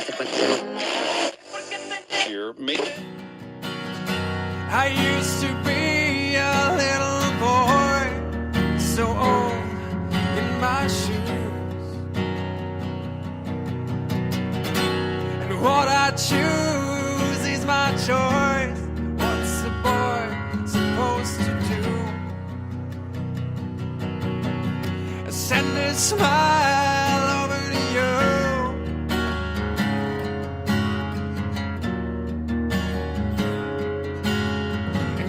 consecuencias. I used to be a little boy, so old in my shoes, and what I choose is my choice. What's a boy supposed to do? Send a smile over to you.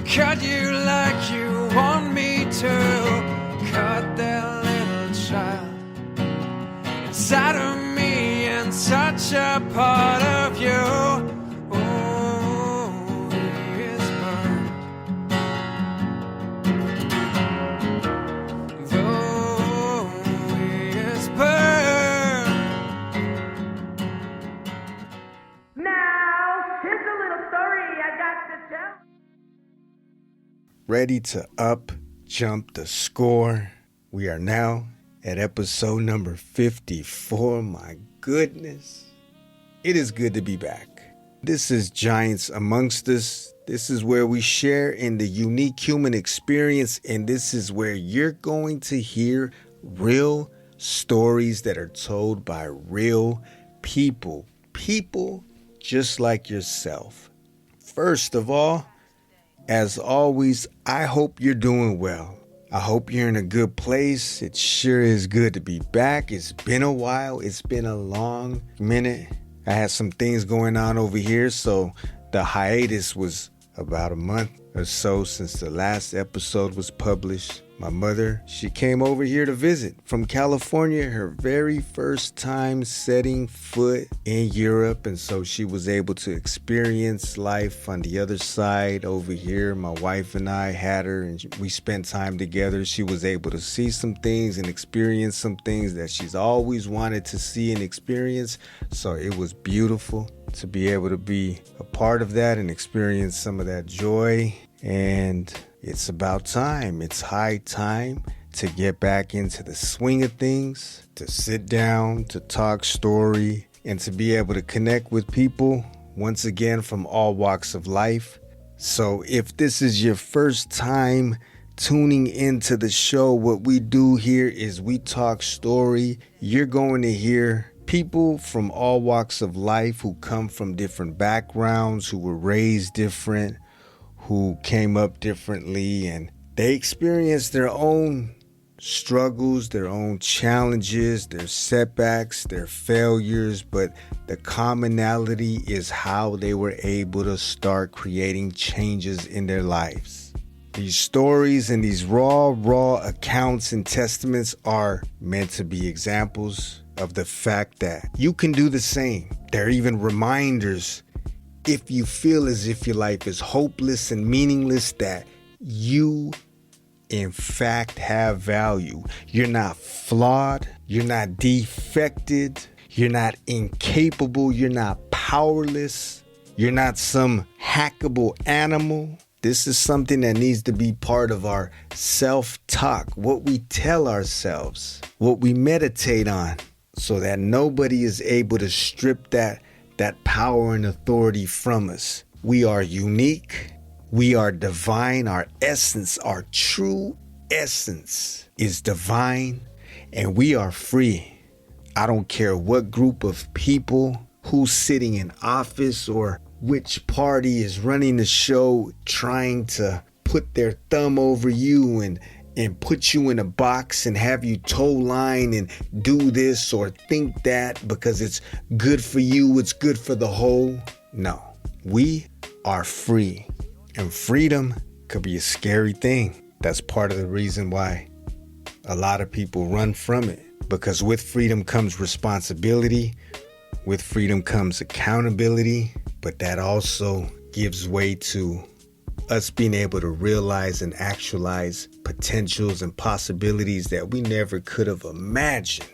Cut you like you want me to. Cut that little child inside of me and such a part of you. Oh, he is burned. Though he is burned. Now, here's a little story I got to tell. Ready to jump the score. We are now at episode number 54. My goodness. It is good to be back. This is Giants Amongst Us. This is where we share in the unique human experience, and this is where you're going to hear real stories that are told by real people. People just like yourself. First of all, as always, I hope you're doing well. I hope you're in a good place. It sure is good to be back. It's been a while. It's been a long minute. I had some things going on over here, so the hiatus was about a month or so since the last episode was published. My mother, she came over here to visit from California, her very first time setting foot in Europe. And so she was able to experience life on the other side over here. My wife and I had her and we spent time together. She was able to see some things and experience some things that she's always wanted to see and experience. So it was beautiful to be able to be a part of that and experience some of that joy. And it's about time. It's high time to get back into the swing of things, to sit down, to talk story, and to be able to connect with people, once again, from all walks of life. So if this is your first time tuning into the show, what we do here is we talk story. You're going to hear people from all walks of life who come from different backgrounds, who were raised different, who came up differently, and they experienced their own struggles, their own challenges, their setbacks, their failures, but the commonality is how they were able to start creating changes in their lives. These stories and these raw accounts and testaments are meant to be examples of the fact that you can do the same. They're even reminders, if you feel as if your life is hopeless and meaningless, that you, in fact, have value. You're not flawed. You're not defected. You're not incapable. You're not powerless. You're not some hackable animal. This is something that needs to be part of our self-talk, what we tell ourselves, what we meditate on, so that nobody is able to strip that power and authority from us. We are unique. We are divine. Our essence, our true essence is divine, and we are free. I don't care what group of people, who's sitting in office, or which party is running the show trying to put their thumb over you and put you in a box and have you toe line and do this or think that because it's good for you, it's good for the whole. No, we are free, and freedom could be a scary thing. That's part of the reason why a lot of people run from it, because with freedom comes responsibility, with freedom comes accountability, but that also gives way to us being able to realize and actualize potentials and possibilities that we never could have imagined.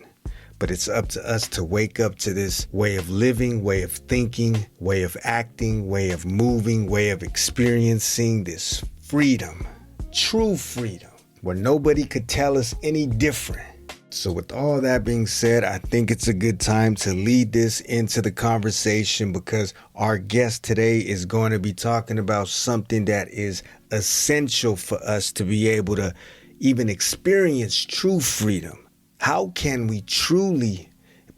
But it's up to us to wake up to this way of living, way of thinking, way of acting, way of moving, way of experiencing this freedom, true freedom, where nobody could tell us any different. So, with all that being said, I think it's a good time to lead this into the conversation because our guest today is going to be talking about something that is essential for us to be able to even experience true freedom. How can we truly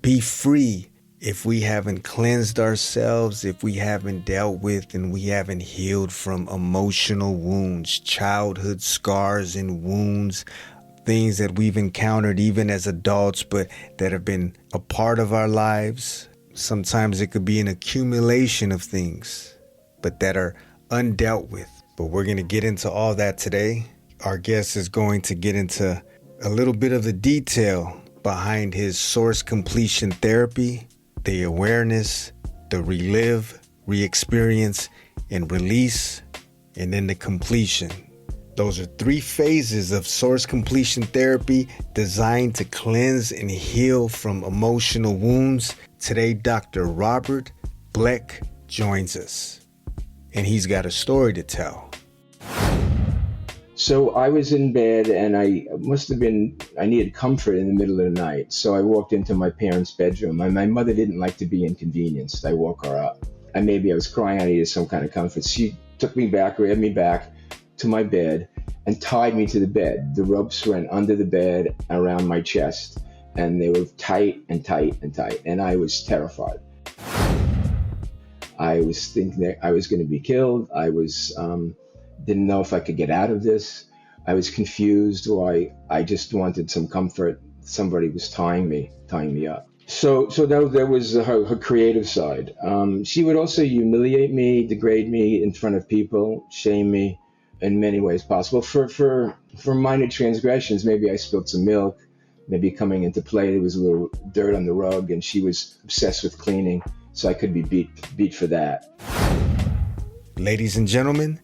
be free if we haven't cleansed ourselves, if we haven't dealt with and we haven't healed from emotional wounds, childhood scars and wounds, things that we've encountered even as adults, but that have been a part of our lives? Sometimes it could be an accumulation of things, but that are undealt with. But we're going to get into all that today. Our guest is going to get into a little bit of the detail behind his source completion therapy, the awareness, the relive, re-experience, and release, and then the completion. Those are 3 phases of source completion therapy designed to cleanse and heal from emotional wounds. Today, Dr. Robert Bleck joins us, and he's got a story to tell. So I was in bed and I needed comfort in the middle of the night. So I walked into my parents' bedroom. My mother didn't like to be inconvenienced. I woke her up. And maybe I was crying, I needed some kind of comfort. She took me back, grabbed me back to my bed and tied me to the bed. The ropes went under the bed around my chest and they were tight and tight and tight. And I was terrified. I was thinking that I was going to be killed. I didn't know if I could get out of this. I was confused. I just wanted some comfort. Somebody was tying me up. So that was her creative side. She would also humiliate me, degrade me in front of people, shame me in many ways possible. For minor transgressions, maybe I spilled some milk, maybe coming into play, there was a little dirt on the rug, and she was obsessed with cleaning, so I could be beat for that. Ladies and gentlemen,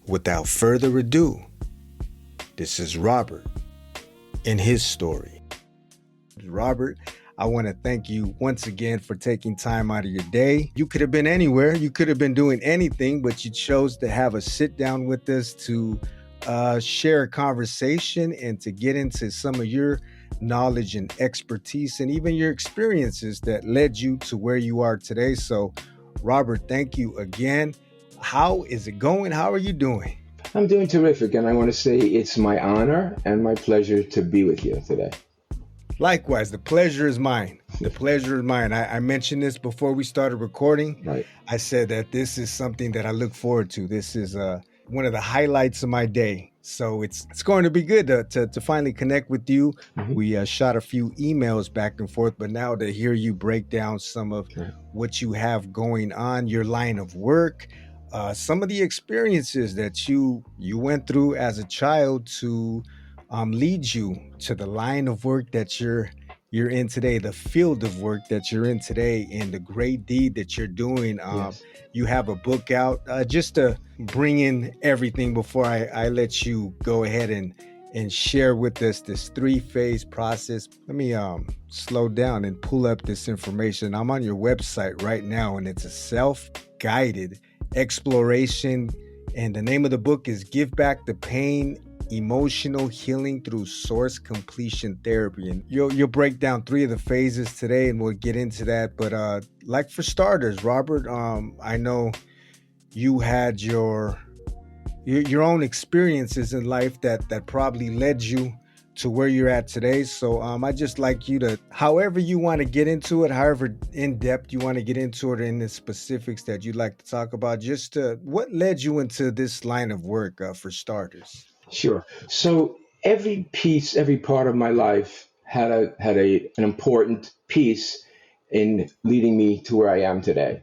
without further ado, this is Robert and his story. Robert, I want to thank you once again for taking time out of your day. You could have been anywhere. You could have been doing anything, but you chose to have a sit down with us to share a conversation and to get into some of your knowledge and expertise and even your experiences that led you to where you are today. So, Robert, thank you again. How is it going? How are you doing? I'm doing terrific, and I want to say it's my honor and my pleasure to be with you today. Likewise, the pleasure is mine. The pleasure is mine. I mentioned this before we started recording. Right. I said that this is something that I look forward to. This is one of the highlights of my day. So it's going to be good to finally connect with you. Mm-hmm. We shot a few emails back and forth, but now to hear you break down some of what you have going on, your line of work, some of the experiences that you went through as a child to lead you to the line of work that you're in today, the field of work that you're in today, and the great deed that you're doing. Yes. You have a book out. Just to bring in everything before I let you go ahead and share with us this 3-phase process. Let me slow down and pull up this information. I'm on your website right now, and it's a self-guided exploration, and the name of the book is Give Back the Pain: Emotional Healing Through Source Completion Therapy. And you'll break down 3 of the phases today, and we'll get into that. But like for starters, Robert, I know you had your own experiences in life that probably led you to where you're at today. So I just like you to, however you want to get into it, however in depth you want to get into it, in the specifics that you'd like to talk about, just what led you into this line of work for starters. Sure. So every part of my life had an important piece in leading me to where I am today.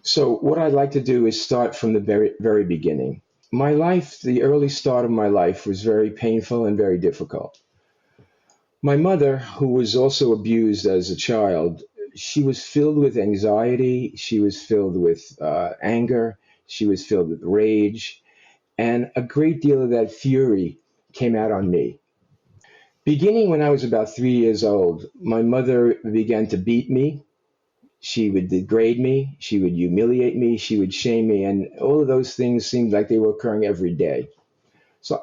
So what I'd like to do is start from the very, very beginning. My life, the early start of my life, was very painful and very difficult. My mother, who was also abused as a child, she was filled with anxiety. She was filled with anger. She was filled with rage. And a great deal of that fury came out on me. Beginning when I was about 3 years old, my mother began to beat me. She would degrade me. She would humiliate me. She would shame me. And all of those things seemed like they were occurring every day. So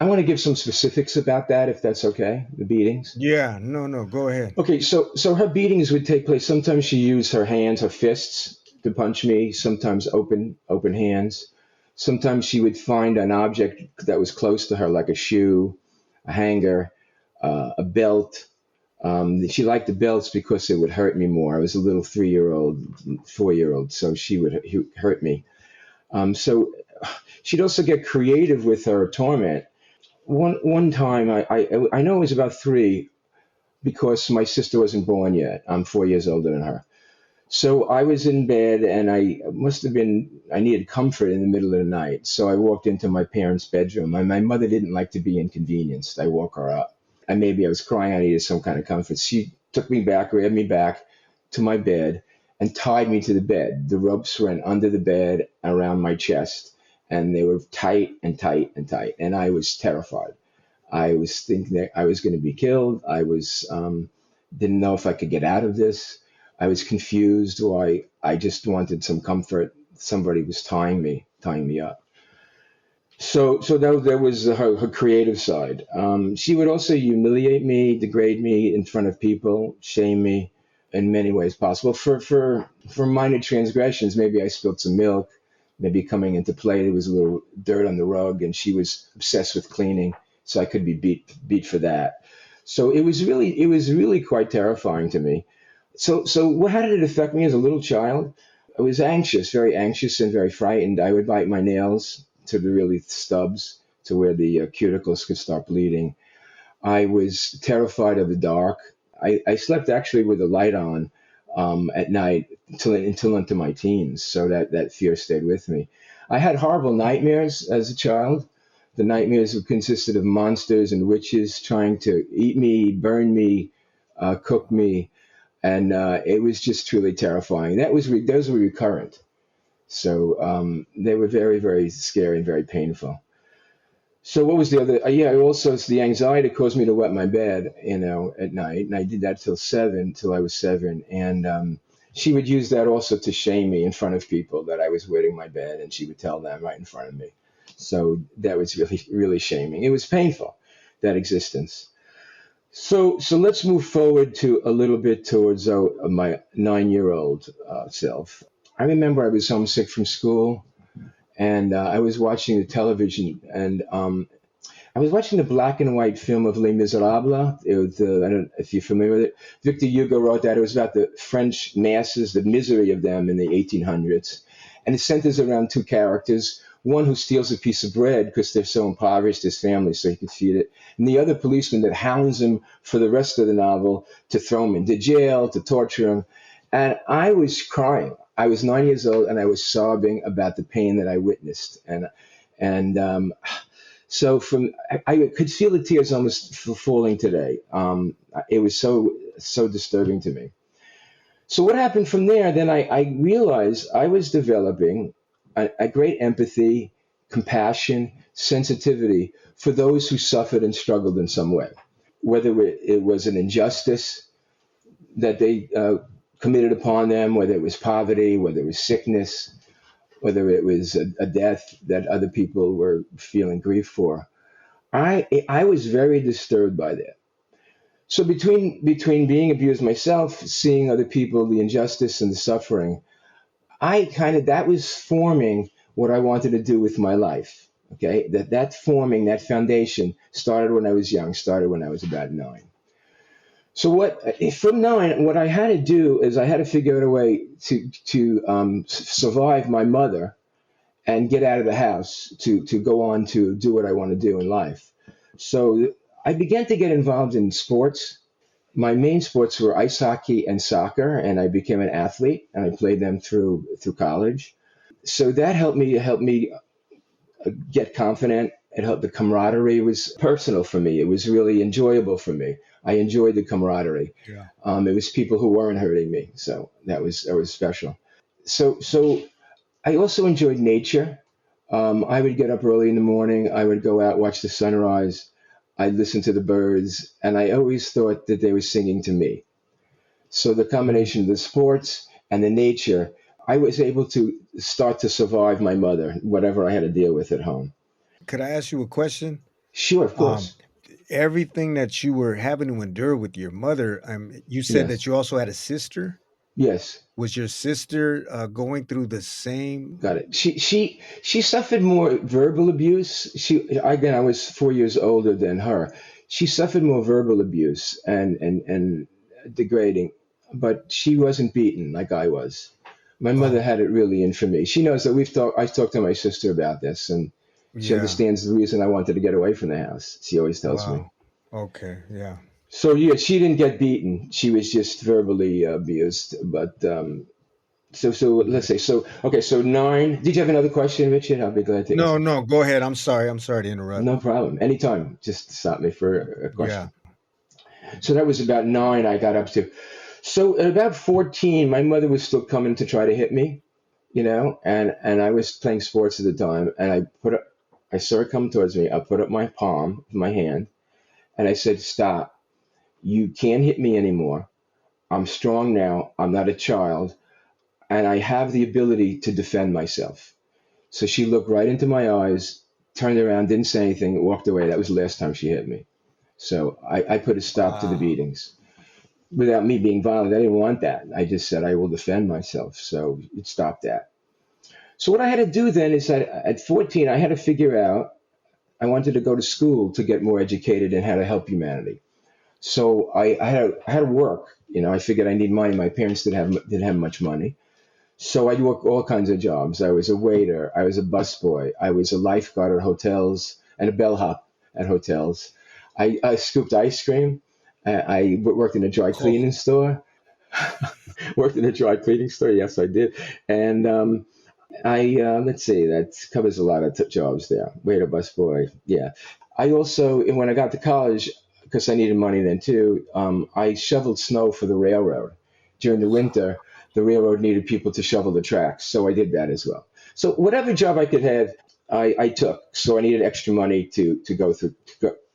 I want to give some specifics about that, if that's okay, the beatings. Yeah, no, no, go ahead. Okay, so her beatings would take place. Sometimes she used her hands, her fists, to punch me. Sometimes open hands. Sometimes she would find an object that was close to her, like a shoe, a hanger, a belt. She liked the belts because it would hurt me more. I was a little 3-year-old, 4-year-old, so she would hurt me. So she'd also get creative with her torment. One time, I know it was about three because my sister wasn't born yet. I'm 4 years older than her. So I was in bed and I needed comfort in the middle of the night. So I walked into my parents' bedroom. My mother didn't like to be inconvenienced. I woke her up. And maybe I was crying. I needed some kind of comfort. She took me back, grabbed me back to my bed and tied me to the bed. The ropes went under the bed around my chest and they were tight and tight and tight. And I was terrified. I was thinking that I was going to be killed. I was didn't know if I could get out of this. I was confused, or I just wanted some comfort. Somebody was tying me up. So that was her creative side. She would also humiliate me, degrade me in front of people, shame me in many ways possible for minor transgressions. Maybe I spilled some milk. Maybe coming into play, there was a little dirt on the rug, and she was obsessed with cleaning, so I could be beat for that. So it was really quite terrifying to me. So how did it affect me as a little child? I was anxious, very anxious and very frightened. I would bite my nails to the really stubs to where the cuticles could start bleeding. I was terrified of the dark. I slept actually with the light on at night until into my teens, so that fear stayed with me. I had horrible nightmares as a child. The nightmares consisted of monsters and witches trying to eat me, burn me, cook me, and it was just truly terrifying. Those were recurrent, so they were very very scary and very painful. So what was the other? Yeah, also it's the anxiety caused me to wet my bed, at night, and I did that till I was 7, and she would use that also to shame me in front of people that I was wetting my bed, and she would tell them right in front of me. So that was really really shaming. It was painful, that existence. So let's move forward to a little bit towards my 9-year-old self. I remember I was homesick from school, and I was watching the television, and I was watching the black and white film of Les Miserables. I don't know if you're familiar with it. Victor Hugo wrote that. It was about the French masses, the misery of them in the 1800s. And it centers around two characters. One who steals a piece of bread because they're so impoverished, his family, so he could feed it. And the other policeman that hounds him for the rest of the novel to throw him into jail, to torture him. And I was crying. I was 9 years old and I was sobbing about the pain that I witnessed. And so I could feel the tears almost falling today. It was so disturbing to me. So what happened from there? Then I realized I was developing a great empathy, compassion, sensitivity for those who suffered and struggled in some way, whether it was an injustice that they committed upon them, whether it was poverty, whether it was sickness, whether it was a death that other people were feeling grief for. I was very disturbed by that. So between being abused myself, seeing other people, the injustice and the suffering, I kind of that was forming what I wanted to do with my life. Okay, that forming that foundation started when I was young, started when I was about 9. So from 9, what I had to do is I had to figure out a way to survive my mother and get out of the house to go on to do what I want to do in life. So I began to get involved in sports. My main sports were ice hockey and soccer, and I became an athlete, and I played them through college. So that helped me get confident. It helped. The camaraderie was personal for me. It was really enjoyable for me. I enjoyed the camaraderie. Yeah. It was people who weren't hurting me, so that was special. So I also enjoyed nature. I would get up early in the morning. I would go out, watch the sunrise. I'd listen to the birds, and I always thought that they were singing to me. So the Mm. combination of the sports and the nature, I was able to start to survive my mother, whatever I had to deal with at home. Could I ask you a question? Sure, of Um, course. Everything that you were having to endure with your mother, you said that Yes, you also had a sister. yes. Was your sister going through the same? Got it. She suffered more verbal abuse. She again, I was 4 years older than her. She suffered more verbal abuse and degrading, but she wasn't beaten like I was. My mother Oh, had it really in for me. She knows that we've talked. I talked to my sister about this, and she yeah. understands the reason I wanted to get away from the house. She always tells me. Wow. Okay. Yeah. So yeah, she didn't get beaten. She was just verbally abused. But so let's Yeah. say so. Okay, so nine. Did you have another question, Richard? I'll be glad to No, answer. no. Go ahead. I'm sorry. I'm sorry to interrupt. No problem. Anytime. Just stop me for a Yeah. question. So that was about nine. I got up to. So at about 14, my mother was still coming to try to hit me, and I was playing sports at the time, and I saw her come towards me. I put up my palm, my hand, and I said, "Stop! You can't hit me anymore. I'm strong now. I'm not a child, and I have the ability to defend myself." So she looked right into my eyes, turned around, didn't say anything, walked away. That was the last time she hit me. So I put a stop to the Wow. beatings without me being violent. I didn't want that. I just said I will defend myself. So it stopped that. So what I had to do then is that at 14, I had to figure out I wanted to go to school to get more educated in how to help humanity. So I had to work. I figured I need money. My parents didn't have much money. So I worked all kinds of jobs. I was a waiter. I was a busboy. I was a lifeguard at hotels and a bellhop at hotels. I scooped ice cream. I worked in a dry Oh, cleaning store. Worked in a dry cleaning store. Yes, I did. And I let's see, that covers a lot of jobs there. Waiter, busboy. Yeah. I also, and when I got to college, because I needed money then too, I shoveled snow for the railroad. During the winter, the railroad needed people to shovel the tracks, so I did that as well. So whatever job I could have, I took. So I needed extra money to go through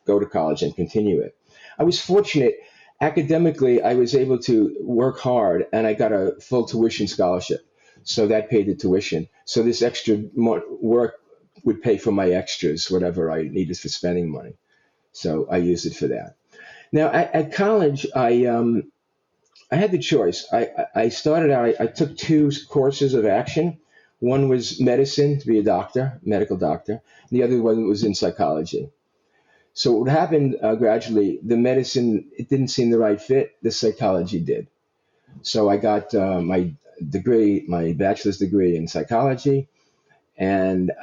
go to college and continue it. I was fortunate academically. I was able to work hard, and I got a full tuition scholarship. So that paid the tuition. So this extra work would pay for my extras, whatever I needed for spending money. So I used it for that. Now at college, I had the choice. I started out. I took two courses of action. One was medicine to be a doctor, medical doctor. The other one was in psychology. So what happened gradually, the medicine it didn't seem the right fit. The psychology did. So I got my degree, my bachelor's degree in psychology, and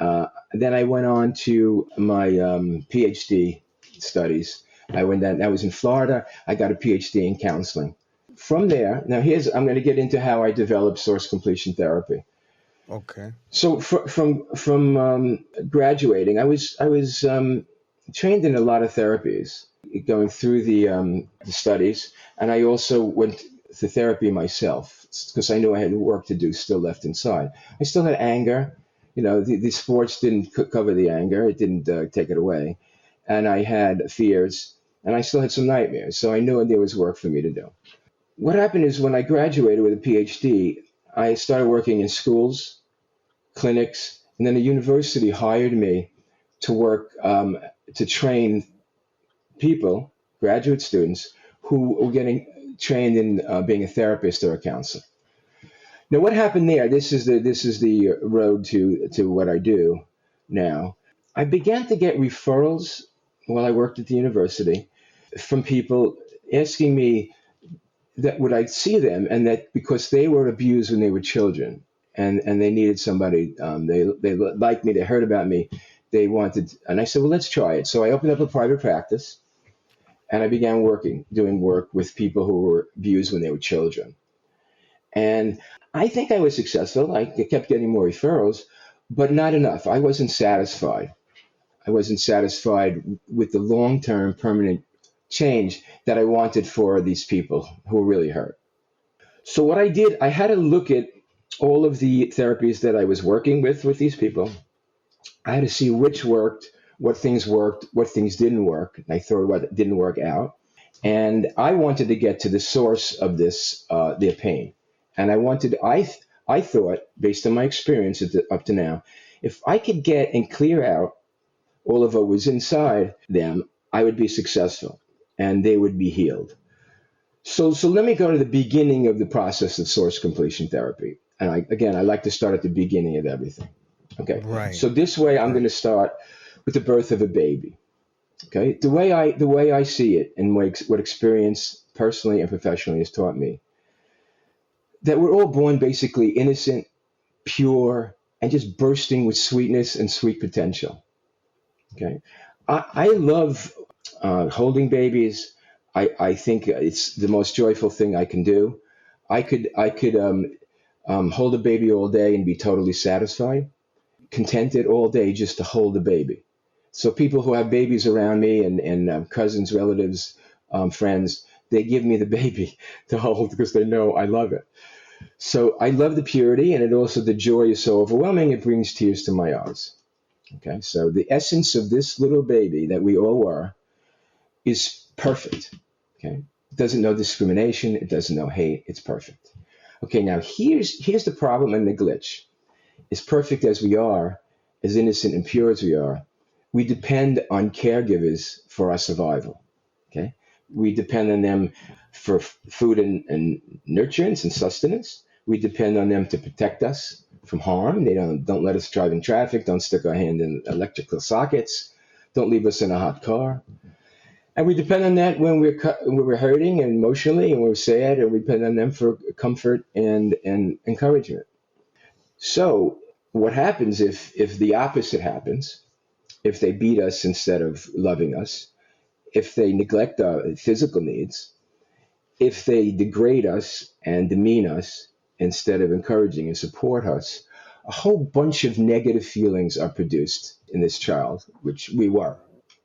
then I went on to my PhD studies. I went that was in Florida. I got a PhD in counseling. From there, now I'm going to get into how I developed source completion therapy. okay. So from graduating, I was trained in a lot of therapies, going through the studies, and I also went to therapy myself because I knew I had work to do still left inside. I still had anger. The sports didn't cover the anger; it didn't take it away, and I had fears, and I still had some nightmares. So I knew there was work for me to do. What happened is when I graduated with a PhD, I started working in schools, clinics, and then the university hired me to work to train people, graduate students, who were getting trained in being a therapist or a counselor. Now, what happened there? This is the road to what I do now. I began to get referrals while I worked at the university from people asking me that would I see them, and that because they were abused when they were children, and they needed somebody, they liked me, they heard about me, they wanted, and I said, well, let's try it. So I opened up a private practice, and I began doing work with people who were abused when they were children, and I think I was successful. I kept getting more referrals, but not enough. I wasn't satisfied. I wasn't satisfied with the long term permanent change that I wanted for these people who were really hurt. So what I did, I had to look at all of the therapies that I was working with these people. I had to see which worked, what things didn't work. And I threw what didn't work out. And I wanted to get to the source of their pain. And I thought, based on my experience up to now, if I could get and clear out all of what was inside them, I would be successful and they would be healed. So let me go to the beginning of the process of source completion therapy. And I like to start at the beginning of everything. Okay. Right. So this way, I'm going Right. to start with the birth of a baby. Okay. The way I see it and what experience personally and professionally has taught me that we're all born basically innocent, pure, and just bursting with sweetness and sweet potential. Okay. I love holding babies. I think it's the most joyful thing I can do. I could hold a baby all day and be totally satisfied, contented all day just to hold a baby. So people who have babies around me and cousins, relatives, friends, they give me the baby to hold because they know I love it. So I love the purity, and it also the joy is so overwhelming it brings tears to my eyes. Okay, so the essence of this little baby that we all were is perfect. Okay, it doesn't know discrimination, it doesn't know hate, it's perfect. Okay, now here's the problem and the glitch. As perfect as we are, as innocent and pure as we are, we depend on caregivers for our survival. Okay, we depend on them for food and nurturance and sustenance. We depend on them to protect us from harm. They don't let us drive in traffic. Don't stick our hand in electrical sockets. Don't leave us in a hot car. And we depend on that when we're hurting and emotionally and we're sad, and we depend on them for comfort and encouragement. So what happens if the opposite happens? If they beat us instead of loving us, if they neglect our physical needs, if they degrade us and demean us instead of encouraging and support us, a whole bunch of negative feelings are produced in this child, which we were.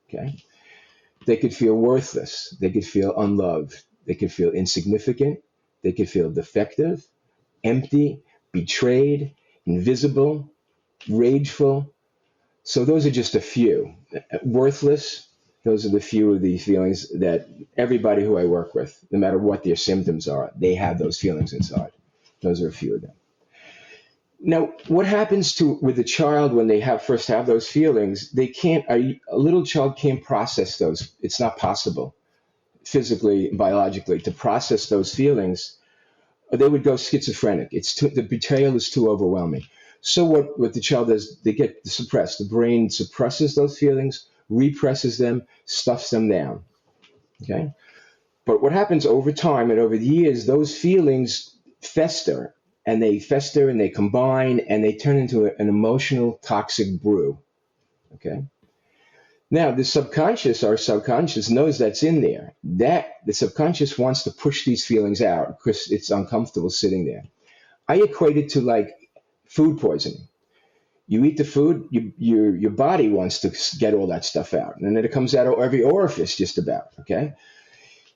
Okay, they could feel worthless, they could feel unloved, they could feel insignificant, they could feel defective, empty, betrayed, invisible, rageful. So those are just a few. Worthless, those are the few of the feelings that everybody who I work with, no matter what their symptoms are, they have those feelings inside. Those are a few of them. Now, what happens to with a child when they first have those feelings? They can't. A little child can't process those. It's not possible physically, biologically, to process those feelings. They would go schizophrenic. The betrayal is too overwhelming. So what the child does, they get suppressed. The brain suppresses those feelings, represses them, stuffs them down. Okay. But what happens over time and over the years, those feelings fester and they combine and they turn into an emotional toxic brew. Okay. Now our subconscious knows that's in there. That the subconscious wants to push these feelings out because it's uncomfortable sitting there. I equate it to like food poisoning. You eat the food, your body wants to get all that stuff out, and then it comes out of every orifice, just about. Okay.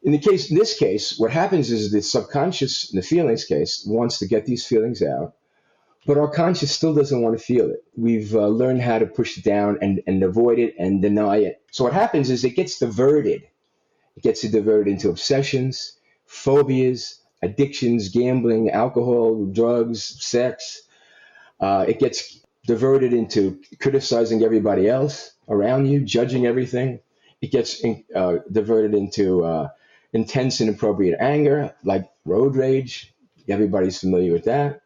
In this case, what happens is the subconscious, in the feelings case, wants to get these feelings out, but our conscious still doesn't want to feel it. We've learned how to push it down and avoid it and deny it. So what happens is it gets diverted. It gets diverted into obsessions, phobias, addictions, gambling, alcohol, drugs, sex. It gets diverted into criticizing everybody else around you, judging everything. It gets diverted into intense and inappropriate anger, like road rage. Everybody's familiar with that.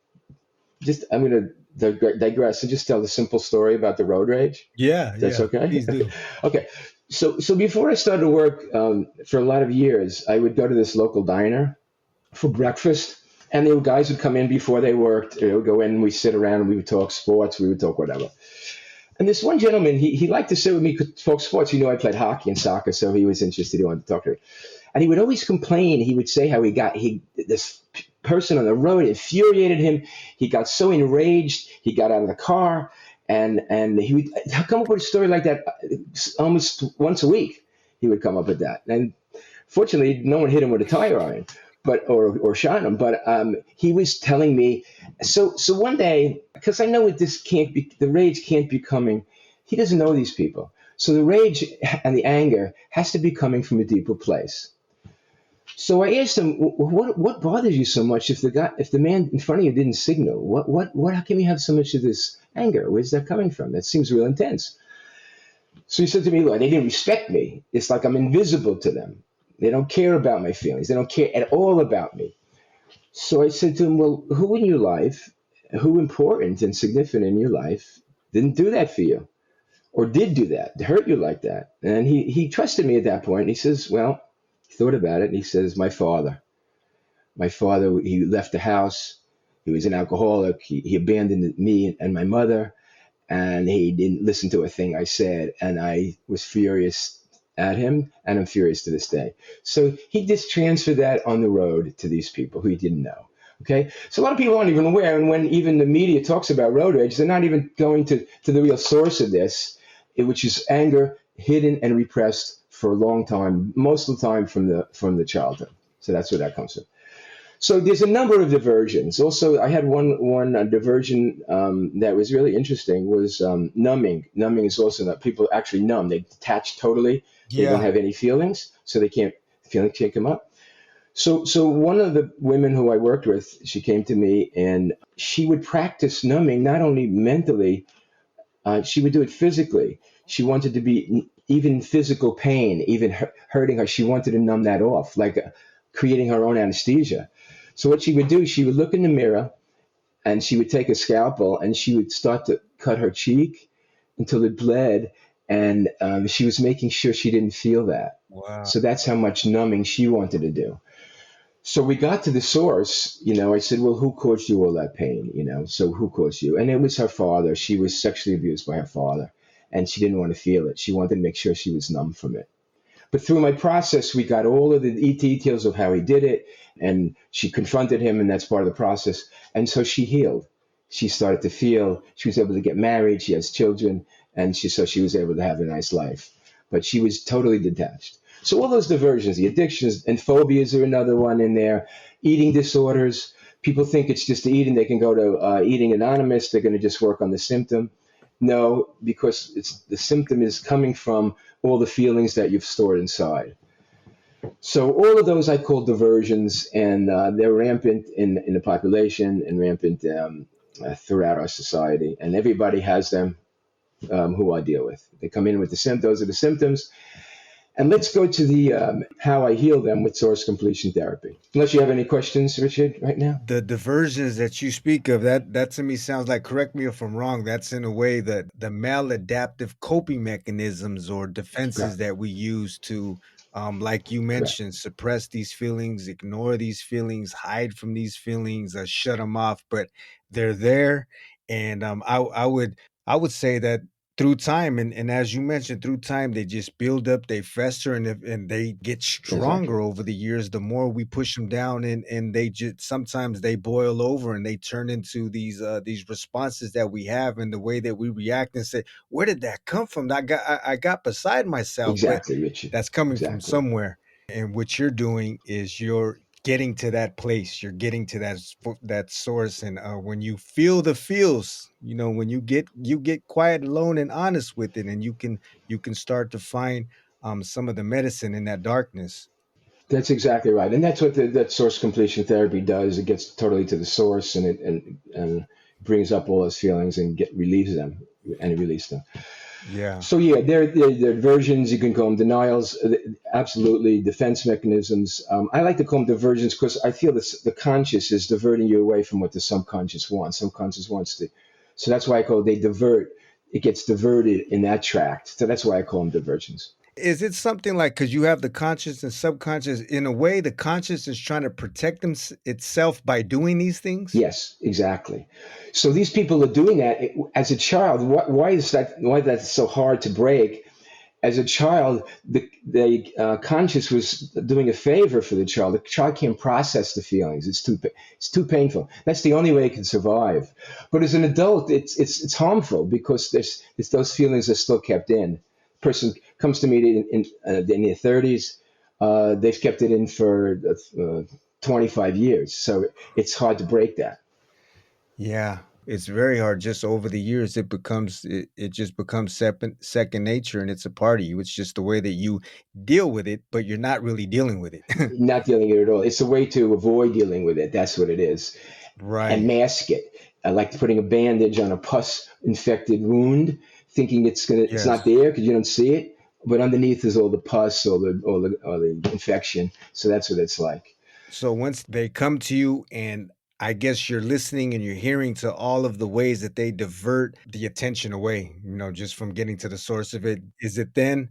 I'm going to digress and just tell the simple story about the road rage. Yeah. That's Yeah. okay? Please do. Okay. So before I started work, for a lot of years, I would go to this local diner for breakfast. And the guys would come in before they worked. They would go in, we sit around, and we would talk sports, we would talk whatever. And this one gentleman, he liked to sit with me, talk sports. He knew I played hockey and soccer, so he was interested. He wanted to talk to me. And he would always complain. He would say how this person on the road infuriated him. He got so enraged, he got out of the car, and he would come up with a story like that almost once a week. He would come up with that. And fortunately, no one hit him with a tire iron, or shot him. But he was telling me. So one day, because I know the rage can't be coming. He doesn't know these people, so the rage and the anger has to be coming from a deeper place. So I asked him, what bothers you so much if the man in front of you didn't signal? How can you have so much of this anger? Where's that coming from? That seems real intense. So he said to me, look, they didn't respect me. It's like I'm invisible to them. They don't care about my feelings. They don't care at all about me. So I said to him, well, who in your life, who important and significant in your life didn't do that for you or did do that, hurt you like that? And he trusted me at that point. And he says, well, he thought about it and he says, my father. My father, he left the house. He was an alcoholic. He abandoned me and my mother, and he didn't listen to a thing I said. And I was furious at him, and I'm furious to this day. So he just transferred that on the road to these people who he didn't know. Okay, so a lot of people aren't even aware, and when even the media talks about road rage, they're not even going to the real source of this, which is anger hidden and repressed for a long time, most of the time from the childhood. So that's where that comes from. So there's a number of diversions. Also, I had one diversion that was really interesting was numbing. Numbing is also that people actually numb. They detach totally. They don't Yeah. have any feelings, so they can't feelings can't come up. So one of the women who I worked with, she came to me and she would practice numbing not only mentally, she would do it physically. She wanted to be even physical pain, even hurting her. She wanted to numb that off, like creating her own anesthesia. So what she would do, she would look in the mirror and she would take a scalpel and she would start to cut her cheek until it bled. And she was making sure she didn't feel that. Wow. So that's how much numbing she wanted to do. So we got to the source. I said, well, who caused you all that pain? So who caused you? And it was her father. She was sexually abused by her father, and she didn't want to feel it. She wanted to make sure she was numb from it. But through my process, we got all of the details of how he did it, and she confronted him, and that's part of the process. And so she healed. She started to feel. She was able to get married. She has children, and she was able to have a nice life. But she was totally detached. So all those diversions, the addictions and phobias are another one in there. Eating disorders. People think it's just the eating. They can go to Eating Anonymous. They're going to just work on the symptom. No, because the symptom is coming from all the feelings that you've stored inside. So all of those I call diversions, and they're rampant in the population and rampant throughout our society. And everybody has them who I deal with. They come in with the symptoms. Those are the symptoms. And let's go to the how I heal them with source completion therapy. Unless you have any questions, Richard, right now. The diversions that you speak of, that to me sounds like, correct me if I'm wrong, that's in a way that the maladaptive coping mechanisms or defenses Correct. that we use to, like you Correct. mentioned, suppress these feelings, ignore these feelings, hide from these feelings, shut them off, but they're there. And I would say that through time, and as you mentioned, through time they just build up, they fester, and they get Exactly. stronger over the years the more we push them down, and they just sometimes they boil over and they turn into these responses that we have, and the way that we react and say, where did that come from? I got beside myself, but Exactly, Richard. that's coming from Exactly. somewhere. And what you're doing is you're getting to that place, you're getting to that source. And when you feel the feels, when you get quiet, alone, and honest with it, and you can start to find some of the medicine in that darkness. That's exactly right, and that's what that source completion therapy does. It gets totally to the source, and it brings up all those feelings and relieves them and release them. Yeah. So yeah, there are versions. You can call them denials, absolutely defense mechanisms. I like to call them diversions because I feel the conscious is diverting you away from what the subconscious wants. Subconscious wants to, so that's why I call it, they divert. It gets diverted in that tract. So that's why I call them diversions. Is it something like, because you have the conscious and subconscious, in a way the conscious is trying to protect itself by doing these things? Yes, exactly. So these people are doing that as a child. Why is that? Why that's so hard to break? As a child, the conscious was doing a favor for the child. The child can't process the feelings. It's too painful. That's the only way it can survive. But as an adult, it's harmful because there's those feelings are still kept in. Person comes to me in their 30s. They've kept it in for 25 years. So it's hard to break that. Yeah, it's very hard. Just over the years, it just becomes second nature, and it's a part of you. It's just the way that you deal with it, but you're not really dealing with it. Not dealing with it at all. It's a way to avoid dealing with it. That's what it is. And Right. mask it. Like putting a bandage on a pus infected wound. thinking it's not Yes. there because you don't see it, but underneath is all the pus, all the infection. So that's what it's like. So once they come to you, and I guess you're listening and you're hearing to all of the ways that they divert the attention away, just from getting to the source of it, is it then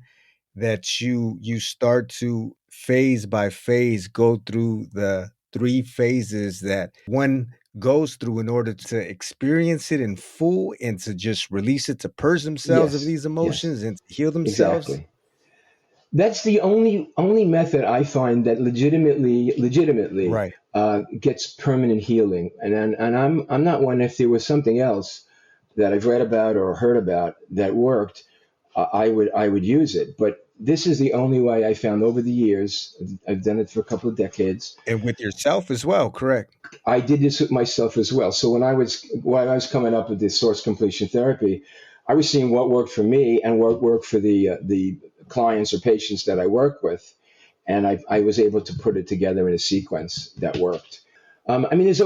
that you start to phase by phase go through the three phases that one goes through in order to experience it in full and to just release it, to purge themselves of Yes, these yes, emotions and to heal themselves? exactly. That's the only method I find that legitimately Right. gets permanent healing. And I'm not one. If there was something else that I've read about or heard about that worked, I would use it. But this is the only way I found over the years. I've done it for a couple of decades. And with yourself as well, correct? I did this with myself as well. So when I was coming up with this source completion therapy, I was seeing what worked for me and what worked for the clients or patients that I work with, and I was able to put it together in a sequence that worked. I mean, there's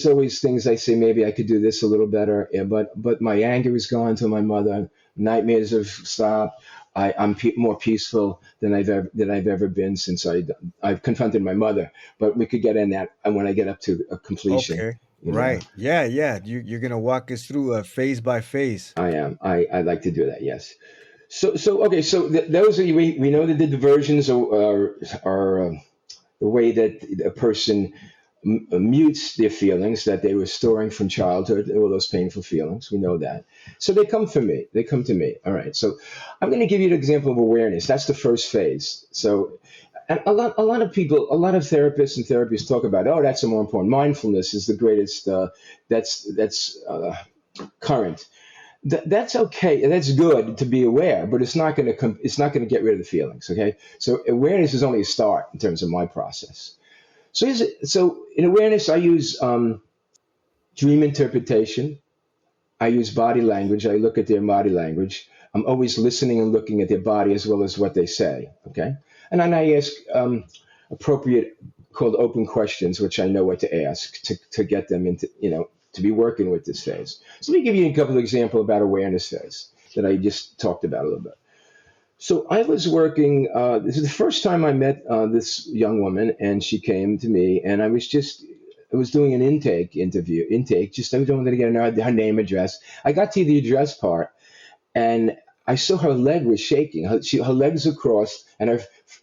always things I say maybe I could do this a little better, yeah, but my anger is gone to my mother. Nightmares have stopped. I'm more peaceful than I've ever been since I've confronted my mother. But we could get in that when I get up to a completion. Okay. You know, Right. Yeah, yeah. You're gonna walk us through a phase by phase. I am. I like to do that. Yes. So okay. So those are we know that the diversions are the way that a person mutes their feelings that they were storing from childhood, all those painful feelings. We know that. So they come from me. They come to me. All right. So I'm going to give you an example of awareness. That's the first phase. So and a lot of people, a lot of therapists and therapists talk about, oh, that's the more important. Mindfulness is the greatest. That's current. That's okay. That's good to be aware, but it's not going to get rid of the feelings. Okay. So awareness is only a start in terms of my process. So in awareness, I use dream interpretation. I use body language. I look at their body language. I'm always listening and looking at their body as well as what they say. Okay, and then I ask appropriate, called open questions, which I know what to ask to get them into to be working with this phase. So let me give you a couple of examples about awareness phase that I just talked about a little bit. So I was working. This is the first time I met this young woman, and she came to me, and I was doing an intake. Just I wanted to get her name, address. I got to the address part, and I saw her leg was shaking. Her legs were crossed, and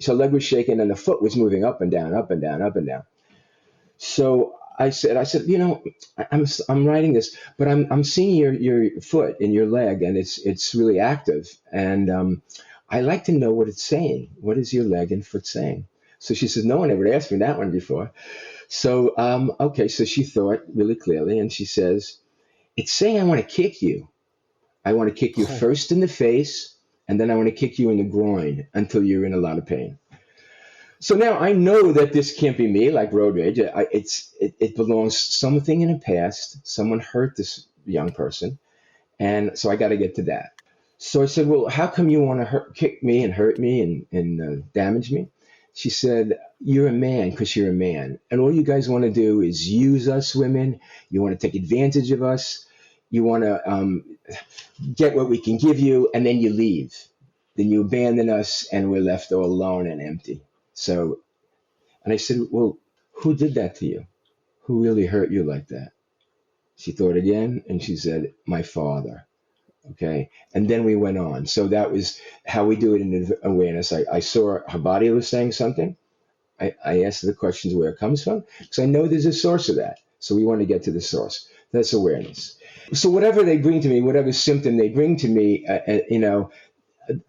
her leg was shaking, and the foot was moving up and down, up and down, up and down. So I said, I'm writing this, but I'm seeing your foot and your leg, and it's really active, and I like to know what it's saying. What is your leg and foot saying? So she says, no one ever asked me that one before. So okay, so she thought really clearly, and she says, it's saying I want to kick you. I want to kick you Oh, first in the face, and then I want to kick you in the groin until you're in a lot of pain. So now I know that this can't be me, like road rage. It belongs something in the past. Someone hurt this young person, and so I got to get to that. So I said, "Well, how come you want to kick me and hurt me and damage me?" She said, "You're a man because you're a man, and all you guys want to do is use us women. You want to take advantage of us. You want to get what we can give you, and then you leave. Then you abandon us, and we're left all alone and empty." So and I said, well, who did that to you? Who really hurt you like that? She thought again and she said, my father. Okay. And then we went on. So that was how we do it in awareness. I saw her body was saying something. I asked her the questions where it comes from because I know there's a source of that. So we want to get to the source. That's awareness. So whatever they bring to me, whatever symptom they bring to me,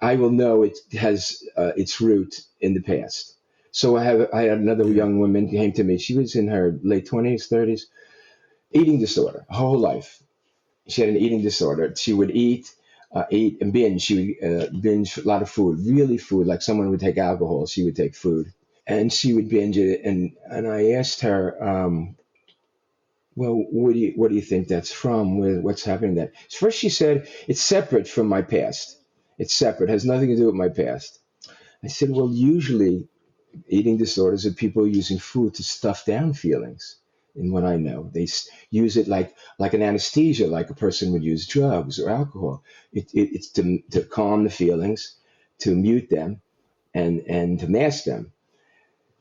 I will know it has its root in the past. So I had another yeah. young woman came to me. She was in her late 20s, 30s, eating disorder, her whole life. She had an eating disorder. She would eat and binge. She would binge a lot of food, really food. Like someone would take alcohol, she would take food, and she would binge it. And I asked her, well, what do you think that's from? What's happening there? First, she said it's separate from my past. It's separate. Has nothing to do with my past. I said, well, usually eating disorders are people using food to stuff down feelings. in what I know. They use it like an anesthesia, like a person would use drugs or alcohol. It's to calm the feelings, to mute them, and to mask them.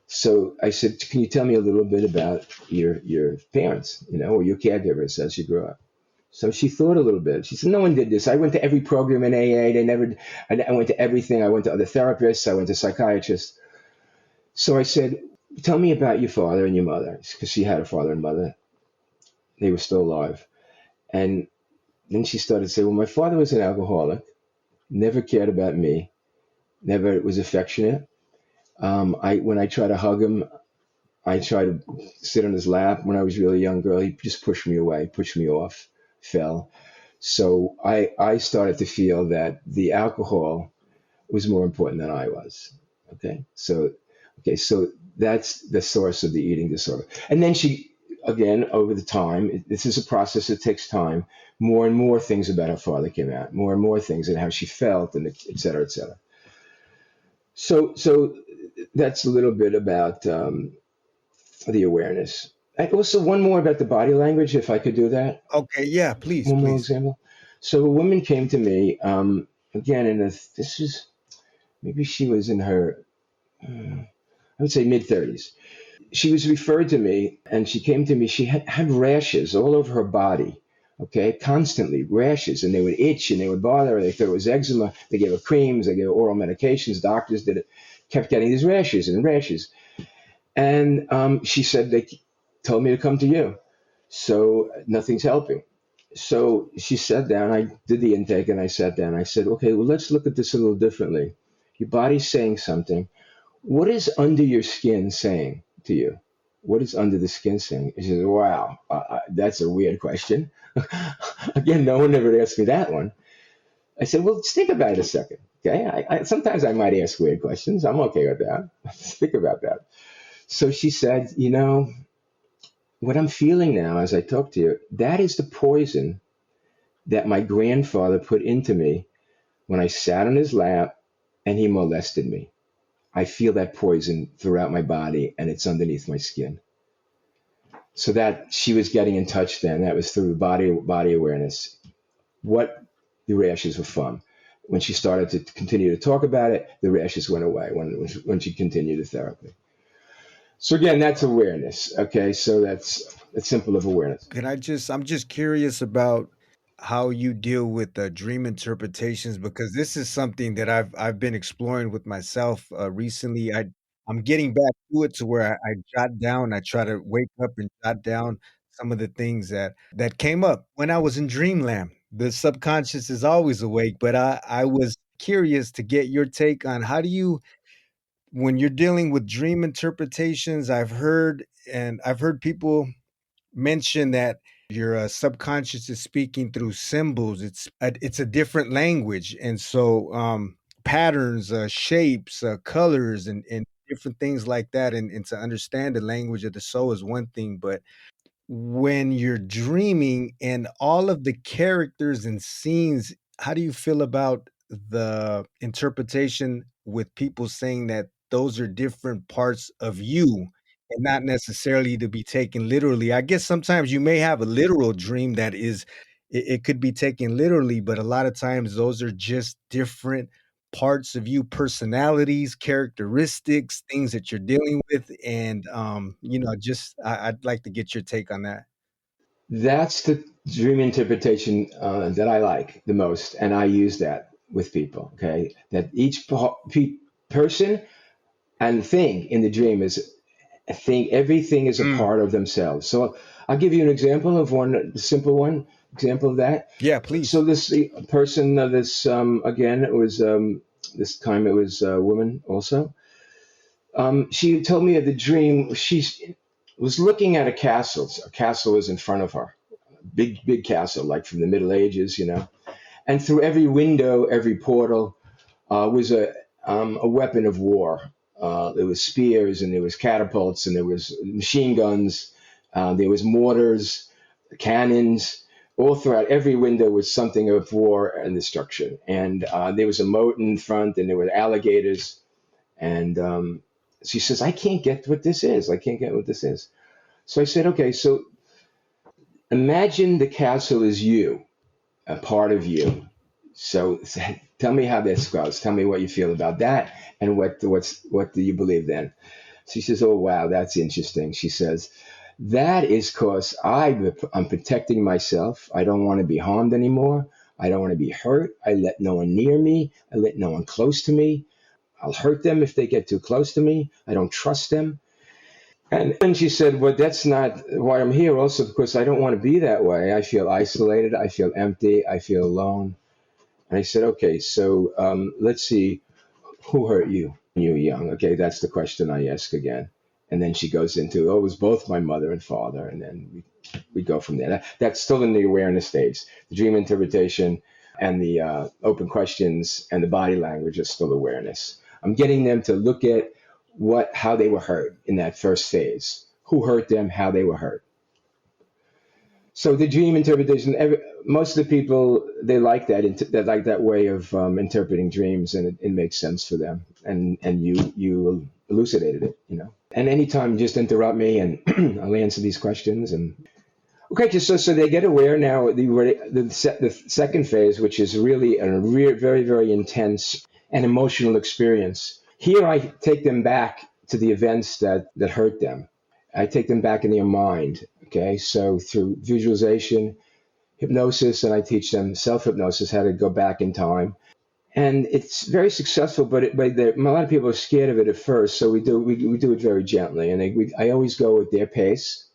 So I said, can you tell me a little bit about your parents, or your caregivers as you grew up? So she thought a little bit. She said, no one did this. I went to every program in AA. I went to everything. I went to other therapists. I went to psychiatrists. So I said, tell me about your father and your mother, because she had a father and mother. They were still alive. And then she started to say, well, my father was an alcoholic, never cared about me, never was affectionate. When I try to hug him, I try to sit on his lap. When I was a really young girl, he just pushed me away, pushed me off, fell. So I started to feel that the alcohol was more important than I was. So that's the source of the eating disorder. And then she, again, over the time, this is a process that takes time. More and more things about her father came out, more and more things and how she felt, and et cetera, et cetera. So that's a little bit about the awareness. Also, one more about the body language, if I could do that. Okay, yeah, please, One more please. example. So a woman came to me, again, this is, maybe she was in her, I would say mid 30s. She was referred to me, and she came to me. She had rashes all over her body, okay, constantly rashes, and they would itch and they would bother her. They thought it was eczema. They gave her creams, they gave her oral medications. Doctors did it, kept getting these rashes and rashes. And she said, they told me to come to you. So nothing's helping. So she sat down. I did the intake and I sat down. I said, okay, well, let's look at this a little differently. Your body's saying something. What is under your skin saying to you? What is under the skin saying? She says, wow, that's a weird question. Again, no one ever asked me that one. I said, well, just think about it a second. Okay. Sometimes I might ask weird questions. I'm okay with that. Think about that. So she said, what I'm feeling now as I talk to you, that is the poison that my grandfather put into me when I sat on his lap and he molested me. I feel that poison throughout my body and it's underneath my skin. So that she was getting in touch then. That was through body awareness. What the rashes were from. When she started to continue to talk about it, the rashes went away when she continued the therapy. So again, that's awareness. Okay, so that's a simple of awareness. I'm just curious about how you deal with dream interpretations, because this is something that I've been exploring with myself recently. I'm getting back to it to where I jot down. I try to wake up and jot down some of the things that came up when I was in dreamland. The subconscious is always awake, but I was curious to get your take on how do you, when you're dealing with dream interpretations. I've heard people mention that your subconscious is speaking through symbols. It's a different language, and so patterns, shapes, colors, and different things like that. And to understand the language of the soul is one thing, but when you're dreaming and all of the characters and scenes, how do you feel about the interpretation with people saying that those are different parts of you and not necessarily to be taken literally? I guess sometimes you may have a literal dream that it could be taken literally, but a lot of times those are just different parts of you, personalities, characteristics, things that you're dealing with. And just I'd like to get your take on that. That's the dream interpretation that I like the most, and I use that with people. Okay, that each person and thing in the dream is a thing. Everything is a Mm, part of themselves. So I'll give you an example of one simple one example of that. yeah, So please. this person, this again, it was this time it was a woman also. She told me of the dream. She was looking at a castle. A castle was in front of her, big castle, like from the Middle Ages. And through every window, every portal, was a weapon of war. There was spears, and there was catapults, and there was machine guns, there was mortars, cannons. All throughout every window was something of war and destruction. And there was a moat in front, and there were alligators. And she says, "I can't get what this is. I can't get what this is." So I said, okay, so imagine the castle is you, a part of you. So tell me how this goes. Tell me what you feel about that, and what do you believe then? She says, oh wow, that's interesting. She says, that is because I'm protecting myself. I don't want to be harmed anymore. I don't want to be hurt. I let no one near me. I let no one close to me. I'll hurt them if they get too close to me. I don't trust them. And then she said, well, that's not why I'm here. Also, because I don't want to be that way. I feel isolated. I feel empty. I feel alone. And I said, okay, so let's see, who hurt you when you were young? Okay, that's the question I ask again. And then she goes into, oh, it was both my mother and father. And then we go from there. That's still in the awareness stage. The dream interpretation and the open questions and the body language is still awareness. I'm getting them to look at how they were hurt in that first phase. Who hurt them, how they were hurt. So the dream interpretation, most of the people, they like they like that way of interpreting dreams, and it makes sense for them. And you elucidated it, you know. And anytime, just interrupt me, and I'll answer these questions. And okay, just so they get aware now. The second phase, which is really very very intense and emotional experience. Here, I take them back to the events that hurt them. I take them back in their mind. Okay, so through visualization, hypnosis, and I teach them self hypnosis, how to go back in time. And it's very successful, but a lot of people are scared of it at first. So we do it very gently, and I always go at their pace.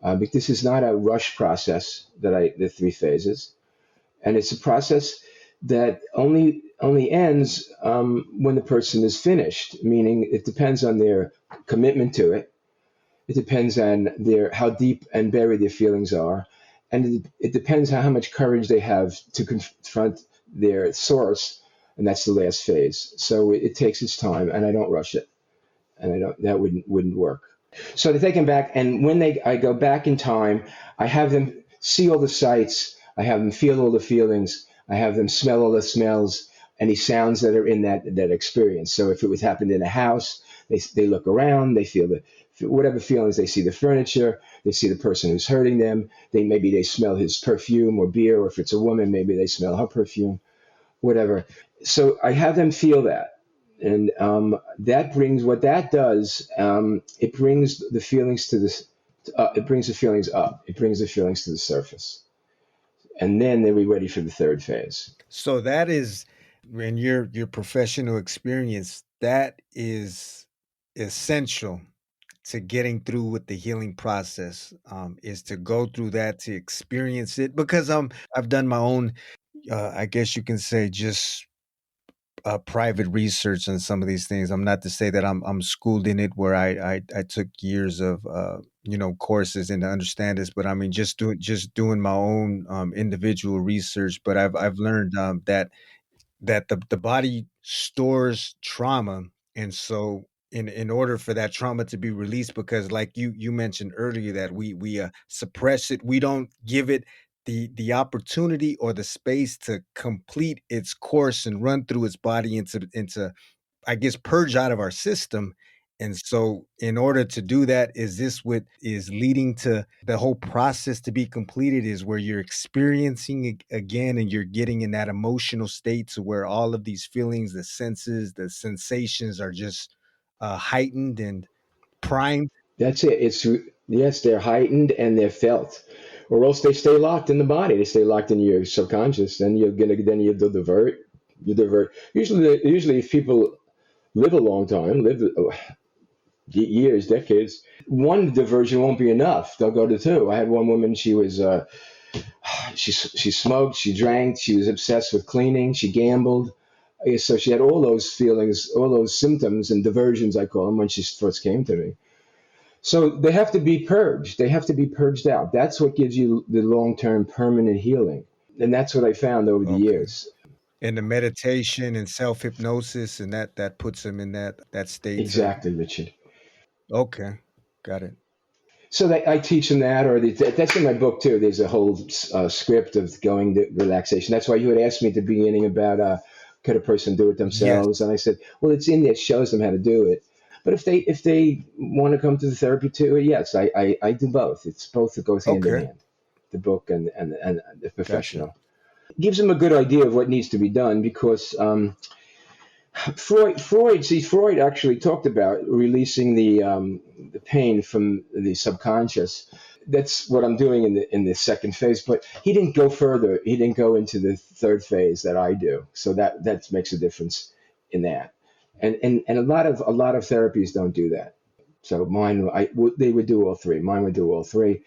But this is not a rush process the three phases, and it's a process that only ends when the person is finished. Meaning, it depends on their commitment to it. It depends on how deep and buried their feelings are, and it depends on how much courage they have to confront their source, and that's the last phase. So it takes its time, and I don't rush it, and I don't that wouldn't work. So to take them back, and I go back in time, I have them see all the sights, I have them feel all the feelings, I have them smell all the smells, any sounds that are in that experience. So if it was happened in a house, they look around, they feel whatever feelings, they see the furniture, they see the person who's hurting them, maybe they smell his perfume or beer, or if it's a woman, maybe they smell her perfume, whatever. So I have them feel that. And that brings what that does. It brings the feelings it brings the feelings up. It brings the feelings to the surface, and then they'll be ready for the third phase. So that is, in your professional experience, that is essential to getting through with the healing process, is to go through that, to experience it, because I've done my own, I guess you can say, just private research on some of these things. I'm not to say that I'm schooled in it, where I took years of courses and to understand this, but I mean, just doing my own individual research. But I've learned that the body stores trauma, and so in order for that trauma to be released, because like you mentioned earlier, that we suppress it, we don't give it the opportunity or the space to complete its course and run through its body, into I guess, purge out of our system. And so in order to do that, is this what is leading to the whole process to be completed, is where you're experiencing it again, and you're getting in that emotional state to where all of these feelings, the senses, the sensations are just heightened and primed. That's it. Yes, they're heightened and they're felt, or else they stay locked in the body. They stay locked in your subconscious. Then you divert. You divert. Usually, if people live a long time, live years, decades, one diversion won't be enough. They'll go to two. I had one woman. She was she smoked, she drank, she was obsessed with cleaning, she gambled. So she had all those feelings, all those symptoms and diversions, I call them, when she first came to me. So they have to be purged. They have to be purged out. That's what gives you the long-term permanent healing. And that's what I found over the Okay. years. And the meditation and self hypnosis, and that puts them in that state to. Exactly, Richard. Okay, got it. So I teach them that, that's in my book too. There's a whole script of going to relaxation. That's why you had asked me at the beginning about could a person do it Yes. themselves, and I said, well, it's in there. It shows them how to do it. But if they want to come to the therapy too, yes, I do both. It's both that goes hand in Okay, hand, the book and the gotcha. professional. It gives them a good idea of what needs to be done because Freud actually talked about releasing the pain from the subconscious. That's what I'm doing in the second phase. But he didn't go further. He didn't go into the third phase that I do. So that makes a difference in that. And a lot of therapies don't do that. So mine, they would do all three. Mine would do all three.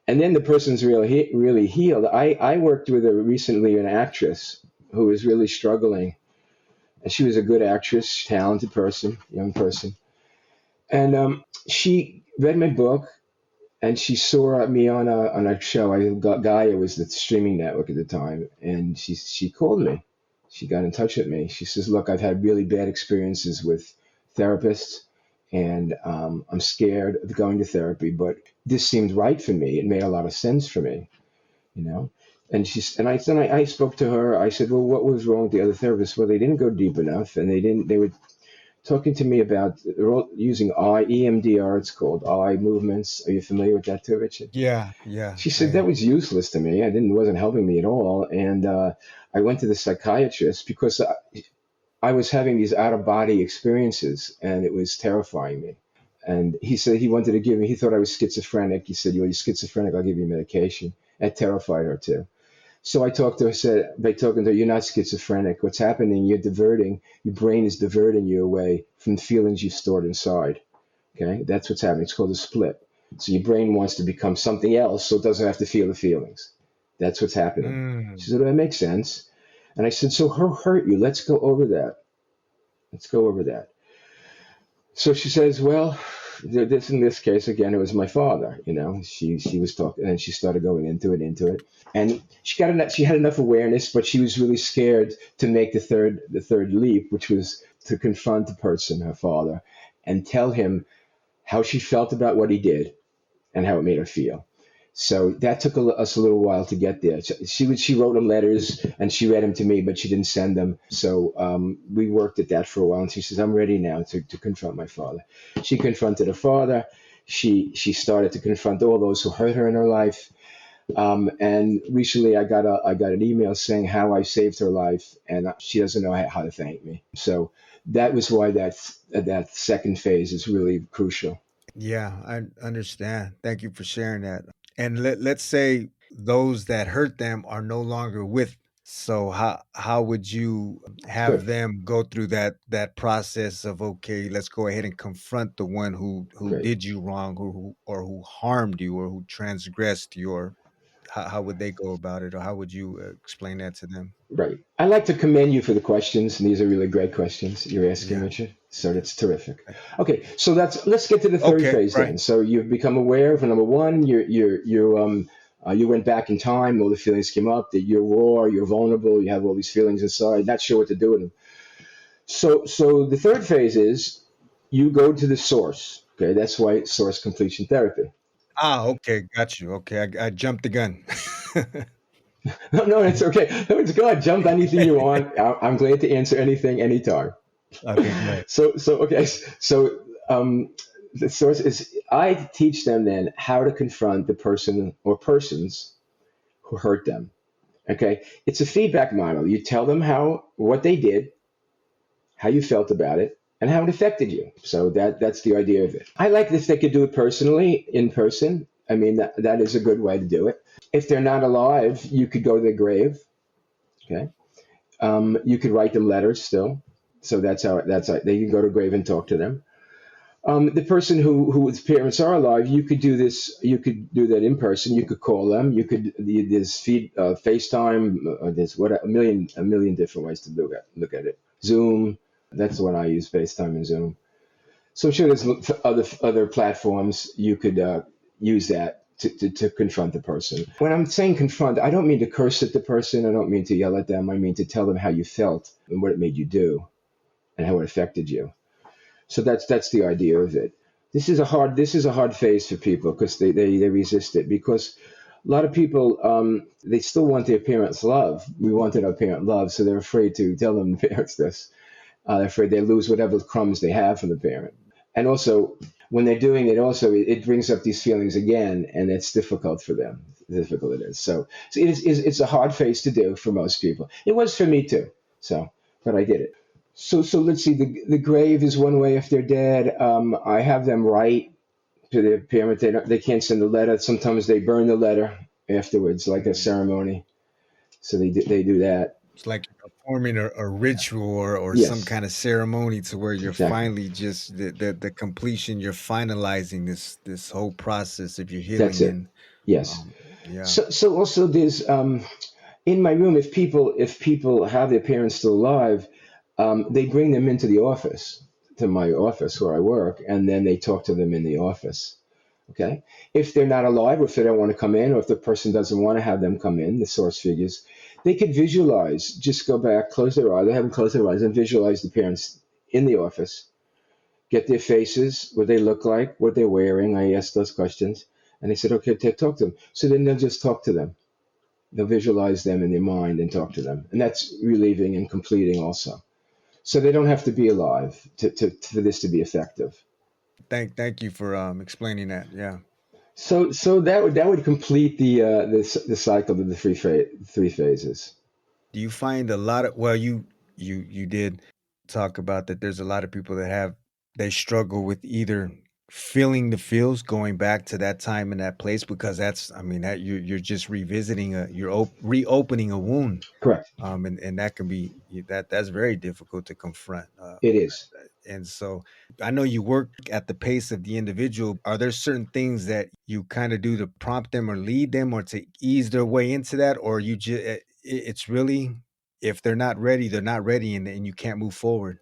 And then the person's really healed. I worked with recently an actress who was really struggling, and she was a good actress, talented person, young person. And she read my book, and she saw me on a show. Gaia was the streaming network at the time, and she called me. She got in touch with me. She says, "Look, I've had really bad experiences with therapists, and I'm scared of going to therapy, but this seemed right for me. It made a lot of sense for me, you know." And I spoke to her. I said, "Well, what was wrong with the other therapists?" Well, they didn't go deep enough, and they didn't. They were talking to me about using EMDR. It's called eye movements. Are you familiar with that too, Richard? Yeah, yeah, She I said that am. was useless to me. I didn't wasn't helping me at all. And I went to the psychiatrist because I was having these out of body experiences, and it was terrifying me. And he said he wanted to give me. He thought I was schizophrenic. He said, "You're schizophrenic. I'll give you medication." That terrified her too. So I talked to her, said, by talking to her, "You're not schizophrenic. What's happening, your brain is diverting you away from the feelings you stored inside. Okay? That's what's happening. It's called a split. So your brain wants to become something else so it doesn't have to feel the feelings. That's what's happening." She Mm. said, "Well, that makes sense." And I said, "So who hurt you? Let's go over that. Let's go over that." So she says, "Well, this in this case again, it was my father. She was talking, and she started going into it, and she had enough awareness, but she was really scared to make the third leap, which was to confront the person, her father, and tell him how she felt about what he did and how it made her feel. So that took us a little while to get there. She wrote him letters and she read them to me, but she didn't send them. So we worked at that for a while. And she says, "I'm ready now to confront my father." She confronted her father. She started to confront all those who hurt her in her life. And recently, I got an email saying how I saved her life, and she doesn't know how to thank me. So that was why that second phase is really crucial. Yeah, I understand. Thank you for sharing that. And let's say those that hurt them are no longer with. So how would you have Good, them go through that process of, okay, let's go ahead and confront the one who great. did you wrong, who harmed you, or who transgressed your, how would they go about it, or how would you explain that to them? Right. I like to commend you for the questions, and these are really great questions you're asking, Yeah. Richard. So that's terrific. Okay, so let's get to the third Okay, phase right. then. So you've become aware of number one. You went back in time. All the feelings came up. That you're raw. You're vulnerable. You have all these feelings inside. Not sure what to do with them. So the third phase is you go to the source. Okay, that's why it's source completion therapy. Okay, got you. Okay, I jumped the gun. No, no, it's okay. No, it's good. Jump anything you want. I'm glad to answer anything anytime. Okay, go ahead. So okay, so the source is I teach them then how to confront the person or persons who hurt them. Okay, it's a feedback model. You tell them what they did, how you felt about it, and how it affected you. So that's the idea of it. I like if they could do it personally in person. I mean that is a good way to do it. If they're not alive, you could go to their grave. Okay, you could write them letters still. So that's how they can go to grave and talk to them. The person whose parents are alive, you could do this. You could do that in person. You could call them. There's FaceTime. There's a million different ways to look at it. Zoom. That's the one I use. FaceTime and Zoom. So I'm sure there's other platforms you could use that to confront the person. When I'm saying confront, I don't mean to curse at the person. I don't mean to yell at them. I mean to tell them how you felt and what it made you do and how it affected you. So that's the idea of it. This is a hard phase for people because they resist it because a lot of people they still want their parents' love. We wanted our parent love, so they're afraid to tell them the parents this. They're afraid they lose whatever crumbs they have from the parent. And also, when they're doing it, also it brings up these feelings again, and it's difficult for them. Difficult it is. So it's a hard phase to do for most people. It was for me too. So, but I did it. So let's see. The grave is one way if they're dead. I have them write to their parent. They can't send a letter. Sometimes they burn the letter afterwards, like a Mm. ceremony. So they do that. It's like you're performing a ritual or some Yes, kind of ceremony to where you're exactly. finally just the completion. You're finalizing this whole process of your That's healing, it. and Yes. yeah, So also there's in my room, if people have their parents still alive, they bring them into the office, to my office where I work, and then they talk to them in the office. Okay. If they're not alive, or if they don't want to come in, or if the person doesn't want to have them come in, the source figures, they could visualize. Just go back, close their eyes. They have them close their eyes and visualize the parents in the office. Get their faces, what they look like, what they're wearing. I asked those questions, and they said, "Okay, talk to them." So then they'll just talk to them. They'll visualize them in their mind and talk to them, and that's relieving and completing also. So they don't have to be alive for this to be effective. thank you for explaining that. Yeah. So that would complete the cycle of the three phases. Do you find a lot of you did talk about that there's a lot of people that have they struggle with either feeling the feels going back to that time and that place because that's I mean that you're just revisiting reopening a wound, Correct. and that can be that's very difficult to confront, It is. and so I know you work at the pace of the individual. Are there certain things that you kind of do to prompt them or lead them or to ease their way into that, or you just it's really if they're not ready, and you can't move forward.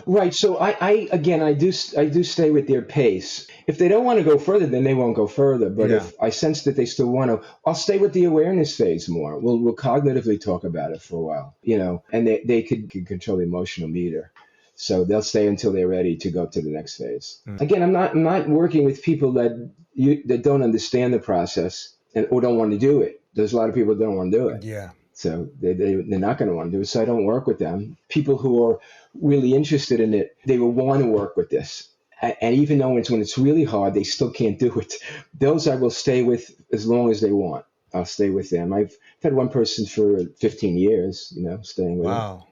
Right. So I again, I do stay with their pace. If they don't want to go further, then they won't go further. But Yeah. if I sense that they still want to, I'll stay with the awareness phase more. We'll cognitively talk about it for a while, and they could control the emotional meter. So they'll stay until they're ready to go to the next phase. Mm. Again, I'm not working with people that don't understand the process and or don't want to do it. There's a lot of people that don't want to do it. Yeah. So they're not going to want to do it. So I don't work with them. People who are really interested in it, they will want to work with this. And even though when it's really hard, they still can't do it. Those I will stay with as long as they want. I'll stay with them. I've had one person for 15 years, staying with it. Wow.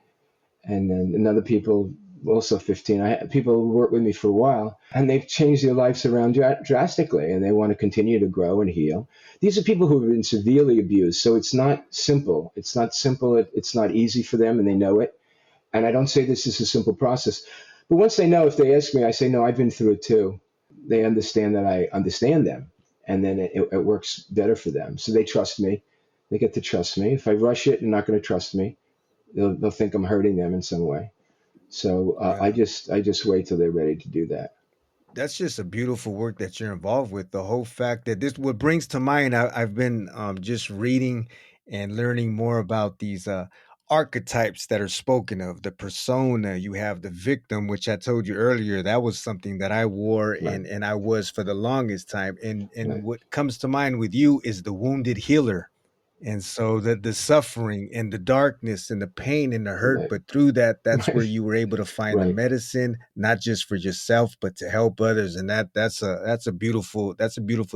And then another people also 15. I had people who worked with me for a while, and they've changed their lives around drastically, and they want to continue to grow and heal. These are people who have been severely abused, so it's not simple. It's not simple. It's not easy for them, and they know it. And I don't say this is a simple process, but once they know, if they ask me, I say, no, I've been through it too. They understand that I understand them, and then it works better for them. So they trust me. They get to trust me. If I rush it, they're not going to trust me. They'll think I'm hurting them in some way. So I Yeah. just wait till they're ready to do that. That's just a beautiful work that you're involved with. The whole fact that this, what brings to mind, I've been just reading and learning more about these archetypes that are spoken of. The persona, you have the victim, which I told you earlier, that was something that I wore Right, and I was for the longest time. And right, what comes to mind with you is the wounded healer. And so the suffering and the darkness and the pain and the hurt, right, but through that, that's where right, you were able to find the right. medicine, not just for yourself, but to help others. And that's a beautiful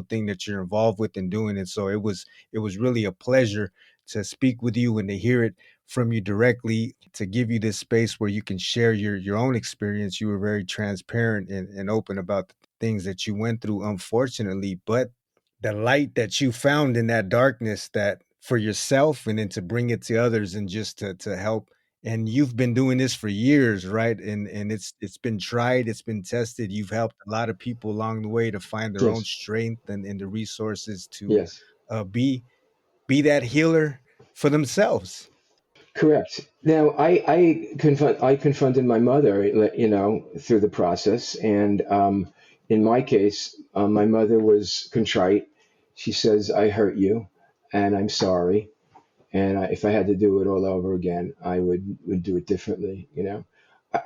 thing that you're involved with and doing. And so it was really a pleasure to speak with you and to hear it from you directly, to give you this space where you can share your own experience. You were very transparent and open about the things that you went through, unfortunately, but the light that you found in that darkness, that for yourself and then to bring it to others and just to help. And you've been doing this for years, right? And it's been tried, it's been tested. You've helped a lot of people along the way to find their own Yes, strength and the resources to yes, uh, be be that healer for themselves. correct. Now I confronted my mother, through the process, and in my case, my mother was contrite. She says, "I hurt you, and I'm sorry." And if I had to do it all over again, I would do it differently.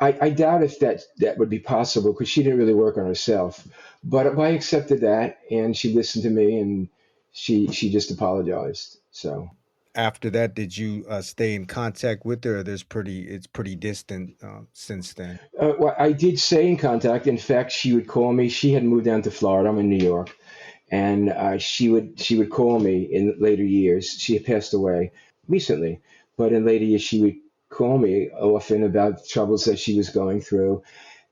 I doubt if that would be possible because she didn't really work on herself. But I accepted that, and she listened to me, and she just apologized. So After that, did you stay in contact with her? Or it's pretty distant since then. Well, I did stay in contact. In fact, she would call me. She had moved down to Florida. I'm in New York, and she would call me in later years. She had passed away recently, but in later years she would call me often about troubles that she was going through.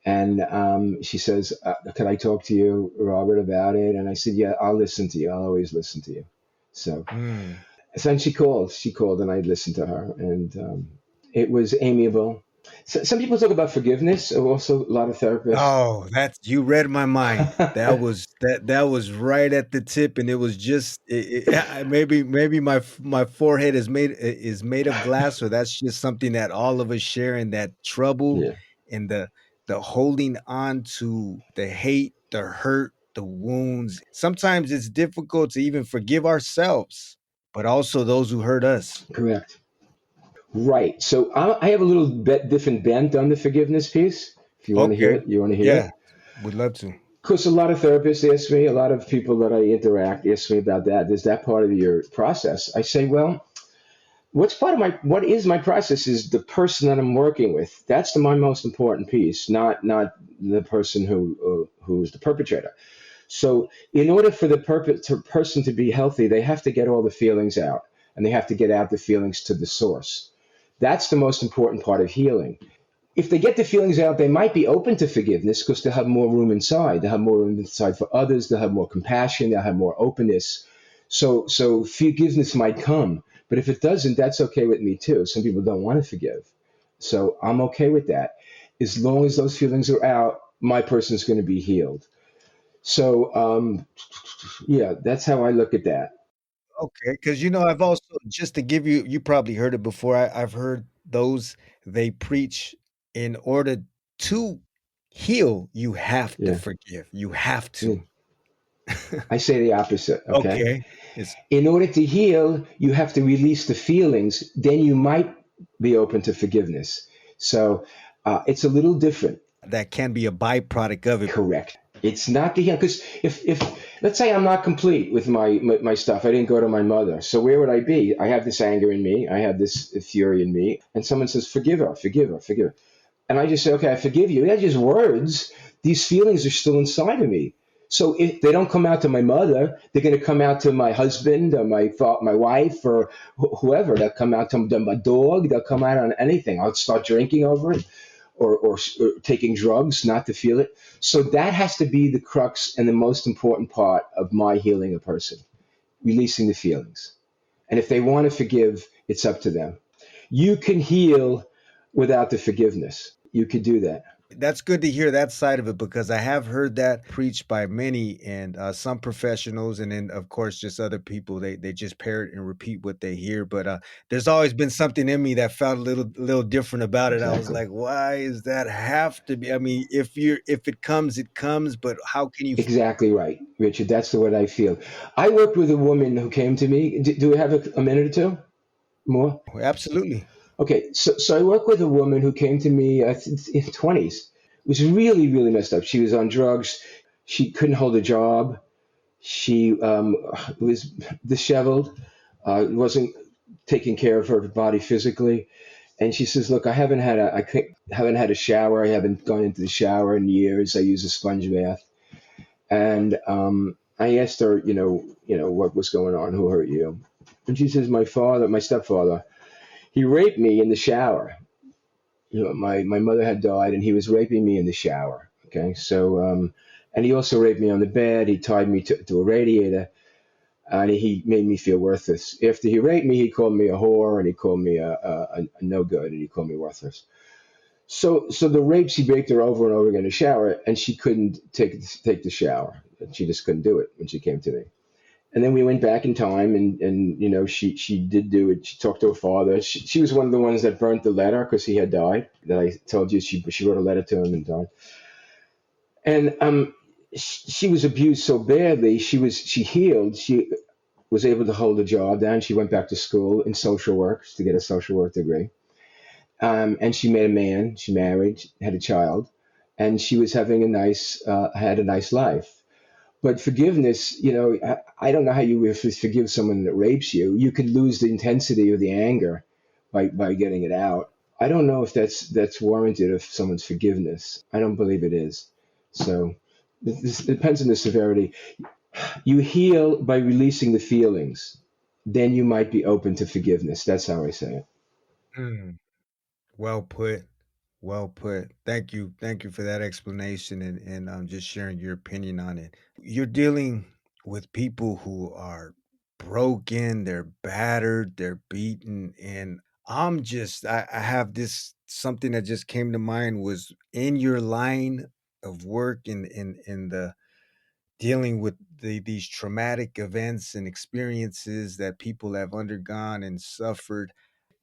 And she says, "Can I talk to you, Robert, about it?" And I said, "Yeah, I'll listen to you. I'll always listen to you." So, Mm. so then she called. She called, and I listened to her, and it was amiable. So, some people talk about forgiveness. Also, a lot of therapists. Oh, that's you read my mind. That was right at the tip, and it was just maybe my forehead is made of glass, or that's just something that all of us share. And that trouble Yeah, and the holding on to the hate, the hurt, the wounds. Sometimes it's difficult to even forgive ourselves, but also those who hurt us. correct. Right. So I have a little bit different bent on the forgiveness piece. If you want to hear Okay, it, you want to hear yeah, it. would love to. Because a lot of therapists ask me, a lot of people that I interact ask me about that. Is that part of your process? I say, well, what is my process is the person that I'm working with. That's my most important piece, not the person who's the perpetrator. So in order for person to be healthy, they have to get all the feelings out, and they have to get out the feelings to the source. That's the most important part of healing. If they get the feelings out, they might be open to forgiveness because they'll have more room inside. They'll have more room inside for others. They'll have more compassion. They'll have more openness. So forgiveness might come. But if it doesn't, that's okay with me too. Some people don't want to forgive. So I'm okay with that. As long as those feelings are out, my person's going to be healed. So, yeah, that's how I look at that. Okay, because I've also just to give you you probably heard it before. I've heard those they preach in order to heal, you have to Yeah. forgive. You have Yeah. to. I say the opposite. Okay. Okay. It's In order to heal, you have to release the feelings. Then you might be open to forgiveness. So it's a little different. that can be a byproduct of it. Correct. It's not the heal because if let's say I'm not complete with my stuff, I didn't go to my mother. So where would I be? I have this anger in me. I have this fury in me, and someone says, "Forgive her, forgive her, forgive her," and I just say, "Okay, I forgive you." That's just words. These feelings are still inside of me. So if they don't come out to my mother, they're going to come out to my husband or my wife or whoever. They'll come out to my dog. They'll come out on anything. I'll start drinking over it or taking drugs not to feel it. So that has to be the crux and the most important part of my healing a person, releasing the feelings. And if they want to forgive, it's up to them. You can heal without the forgiveness. You could do that. That's good to hear that side of it because I have heard that preached by many and some professionals, and then of course just other people. They just parrot and repeat what they hear. But there's always been something in me that felt a little different about it. I was Exactly. like, why is that have to be? I mean, if it comes, it comes. But how can you? Exactly right, Richard. That's the way I feel. I worked with a woman who came to me. Do we have a minute or two more? Absolutely. Okay, so I work with a woman who came to me in 20s. Was really, really messed up. She was on drugs. She couldn't hold a job. She was disheveled, wasn't taking care of her body physically. And she says, "Look, haven't had a shower. I haven't gone into the shower in years. I use a sponge bath." And I asked her, what was going on? Who hurt you? And she says, my stepfather, he raped me in the shower. My mother had died, and he was raping me in the shower. Okay, so and he also raped me on the bed. He tied me to a radiator, and he made me feel worthless. After he raped me, he called me a whore, and he called me a no good, and he called me worthless. So the rapes, he raped her over and over again in the shower, and she couldn't take the shower. She just couldn't do it when she came to me. And then we went back in time, and she did do it. She talked to her father. She was one of the ones that burnt the letter because he had died. That I told you she wrote a letter to him and died. And she was abused so badly. She healed. She was able to hold a job down. She went back to school in social work to get a social work degree. And she met a man. She married, had a child, and she was having had a nice life. But forgiveness, I don't know how you would forgive someone that rapes you. You could lose the intensity of the anger by getting it out. I don't know if that's warranted of someone's forgiveness. I don't believe it is. So this depends on the severity. You heal by releasing the feelings. Then you might be open to forgiveness. That's how I say it. Mm, well put. Well put. Thank you. Thank you for that explanation and just sharing your opinion on it. You're dealing with people who are broken, they're battered, they're beaten. And I have this something that just came to mind was in your line of work in the dealing with these traumatic events and experiences that people have undergone and suffered.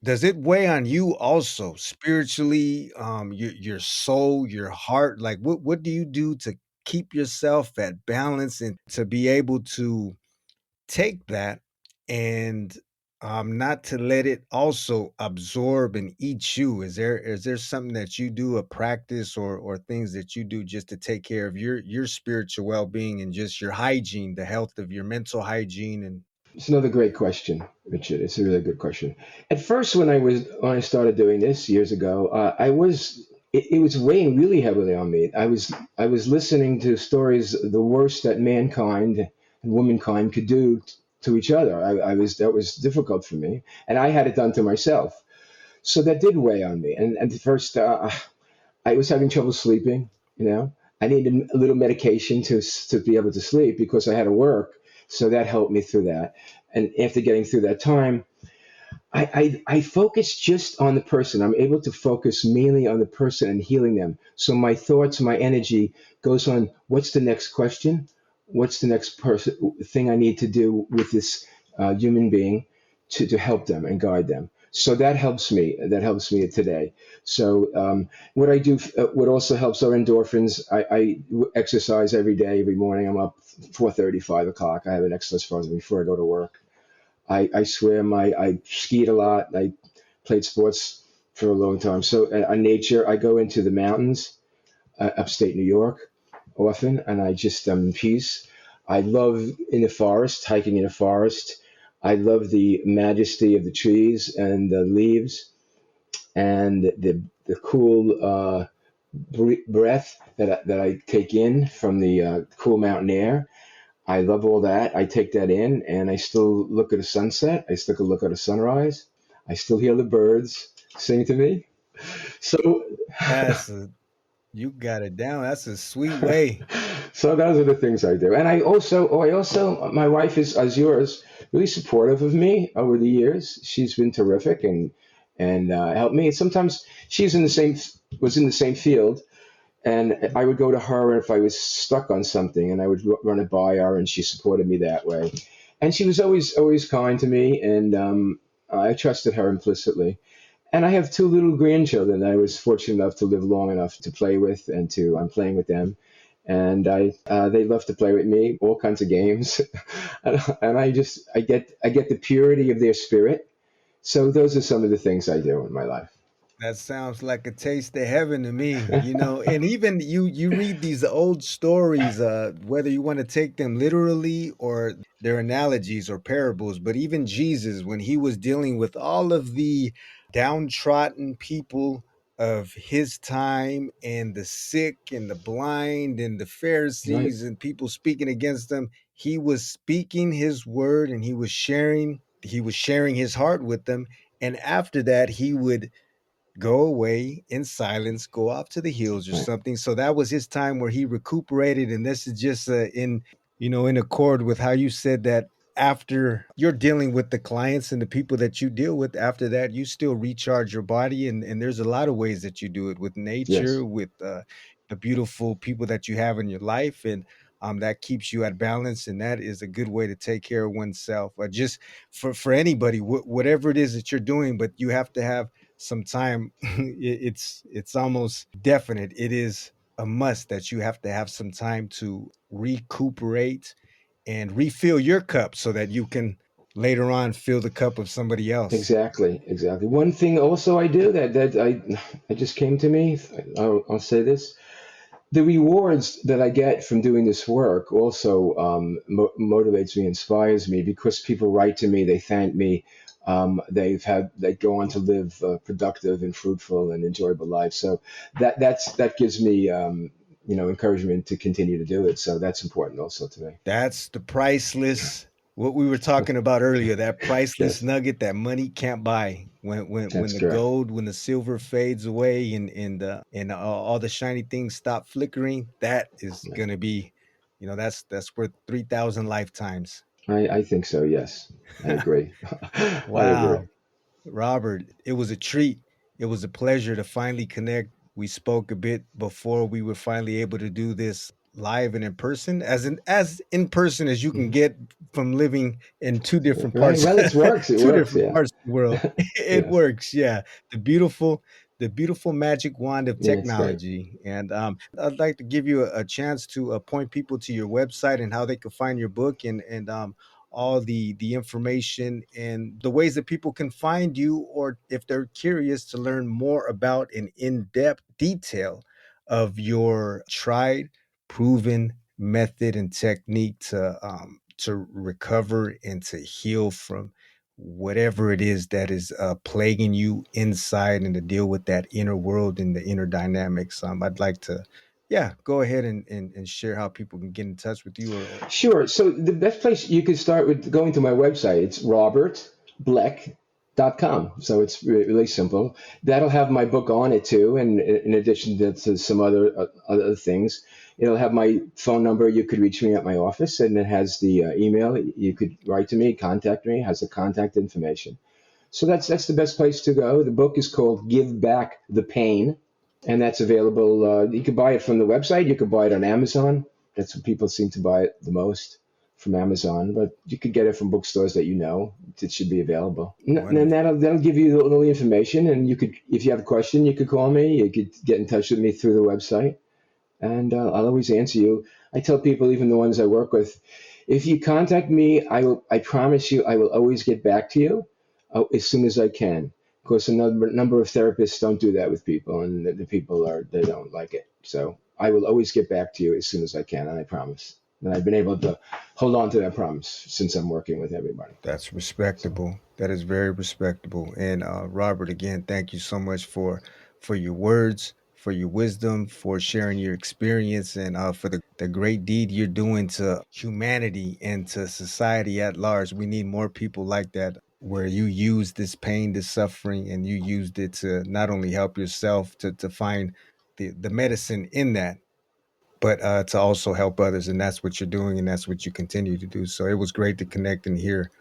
Does it weigh on you also spiritually, your soul, your heart? Like what do you do to keep yourself at balance and to be able to take that and not to let it also absorb and eat you? Is there something that you do, a practice or things that you do just to take care of your spiritual well-being and just your hygiene, the health of your mental hygiene and It's another great question, Richard. It's a really good question. At first, when I started doing this years ago, it was weighing really heavily on me. I was listening to stories, the worst that mankind and womankind could do to each other. That was difficult for me, and I had it done to myself. So that did weigh on me. And at first, I was having trouble sleeping. You know, I needed a little medication to be able to sleep because I had to work. So that helped me through that. And after getting through that time, I focus just on the person. I'm able to focus mainly on the person and healing them. So my thoughts, my energy goes on what's the next question? What's the next thing I need to do with this human being to help them and guide them? So that helps me. That helps me today. So what I do, what also helps are endorphins. I exercise every day, every morning. I'm up 4:30, 5 o'clock. I have an exercise program before I go to work. I swim. I skied a lot. I played sports for a long time. So on nature, I go into the mountains, upstate New York, often, and I just am in peace. I love in the forest, hiking in the forest. I love the majesty of the trees and the leaves and the cool breath that I take in from the cool mountain air. I love all that. I take that in and I still look at a sunset. I still look at a sunrise. I still hear the birds sing to me. So, that's a you got it down. That's a sweet way. so those are the things I do. And my wife is, as yours, really supportive of me over the years. She's been terrific and helped me. Sometimes she's was in the same field, and I would go to her if I was stuck on something, and I would run it by her, and she supported me that way. And she was always kind to me, and I trusted her implicitly. And I have two little grandchildren that I was fortunate enough to live long enough to play with, and I'm playing with them. And they love to play with me, all kinds of games, and I get the purity of their spirit. So those are some of the things I do in my life. That sounds like a taste of heaven to me. And even you read these old stories, whether you want to take them literally or they're analogies or parables, but even Jesus, when he was dealing with all of the downtrodden people of his time and the sick and the blind and the Right, Pharisees and people speaking against them, he was speaking his word and he was sharing his heart with them. And after that, he would go away in silence, go off to the hills or right, something. So that was his time where he recuperated. And this is just in accord with how you said that after you're dealing with the clients and the people that you deal with, after that, you still recharge your body. And there's a lot of ways that you do it with yes, nature, with the beautiful people that you have in your life. And that keeps you at balance. And that is a good way to take care of oneself. Just for anybody, whatever it is that you're doing, but you have to have some time. It's almost definite. It is a must that you have to have some time to recuperate and refill your cup so that you can later on fill the cup of somebody else. exactly, exactly. One thing also I do that I just came to me. I'll say this. the rewards that I get from doing this work also motivates me, inspires me, because people write to me, they thank me, they go on to live productive and fruitful and enjoyable lives. So that gives me encouragement to continue to do it. So that's important also to me. That's the priceless, what we were talking about earlier, that priceless Yes, nugget that money can't buy. When that's the correct. gold, when the silver fades away and all the shiny things stop flickering, that is Yeah. gonna be, that's worth 3,000 lifetimes. I think so. Yes, I agree. I agree. Wow. Robert, it was a treat. It was a pleasure to finally connect. We spoke a bit before we were finally able to do this live and in person, as in person as you can Mhm. get from living in two different Right. parts, Well, it works. It two works. different Yeah. parts of the world. It Yes. works, yeah. The beautiful, the beautiful magic wand of Yeah, it's great. technology. And I'd like to give you a chance to point people to your website and how they can find your book and all the information and the ways that people can find you, or if they're curious to learn more about an in-depth detail of your tried, proven method and technique to recover and to heal from whatever it is that is plaguing you inside, and to deal with that inner world and the inner dynamics. I'd like to, yeah, go ahead and share how people can get in touch with you, or Sure. So the best place you could start with going to my website. It's robertbleck.com. So it's really simple. That'll have my book on it too, and in addition to some other things, it'll have my phone number. You could reach me at my office, and it has the email. You could write to me, contact me. It has the contact information. So that's the best place to go. The book is called Give Back the Pain, and that's available. You can buy it from the website. You can buy it on Amazon. That's what people seem to buy it the most, from Amazon. But you could get it from bookstores that you know. It should be available. And wonderful. that'll give you all the information. And you could, if you have a question, you could call me. You could get in touch with me through the website, and I'll always answer you. I tell people, even the ones I work with, if you contact me, I promise you, I will always get back to you as soon as I can. Of course, a number of therapists don't do that with people, and the people they don't like it. So I will always get back to you as soon as I can, and I promise. And I've been able to hold on to that promise since I'm working with everybody. That's So respectable. That is very respectable. And Robert, again, thank you so much for your words, for your wisdom, for sharing your experience, and for the great deed you're doing to humanity and to society at large. We need more people like that, where you use this pain, this suffering, and you used it to not only help yourself to find the medicine in that, but to also help others. And that's what you're doing, and that's what you continue to do. So it was great to connect and hear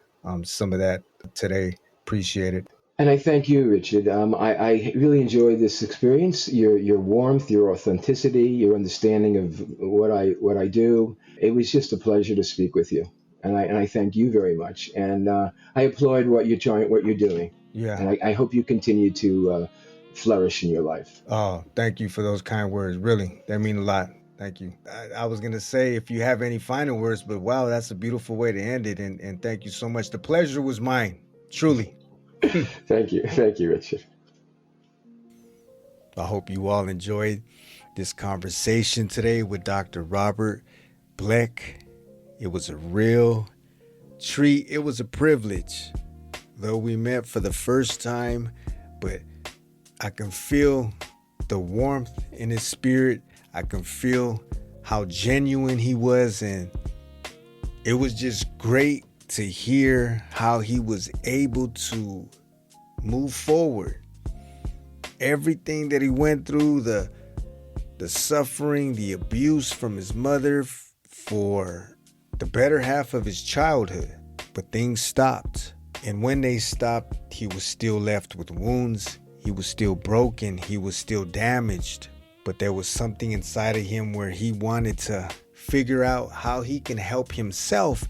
some of that today. Appreciate it. And I thank you, Richard. I really enjoyed this experience. Your warmth, your authenticity, your understanding of what I do. It was just a pleasure to speak with you, and I thank you very much. And I applaud what you're doing, Yeah. and I hope you continue to flourish in your life. Oh, thank you for those kind words. Really, they mean a lot. Thank you. I was gonna say if you have any final words, but wow, that's a beautiful way to end it. And thank you so much. The pleasure was mine, truly. Thank you, Richard. I hope you all enjoyed this conversation today with Dr. Robert Bleck. It was a real treat. It was a privilege, though we met for the first time, but I can feel the warmth in his spirit. I can feel how genuine he was, and it was just great to hear how he was able to move forward. Everything that he went through, the suffering, the abuse from his mother for the better half of his childhood. But things stopped. And when they stopped, he was still left with wounds. He was still broken. He was still damaged. But there was something inside of him where he wanted to figure out how he can help himself.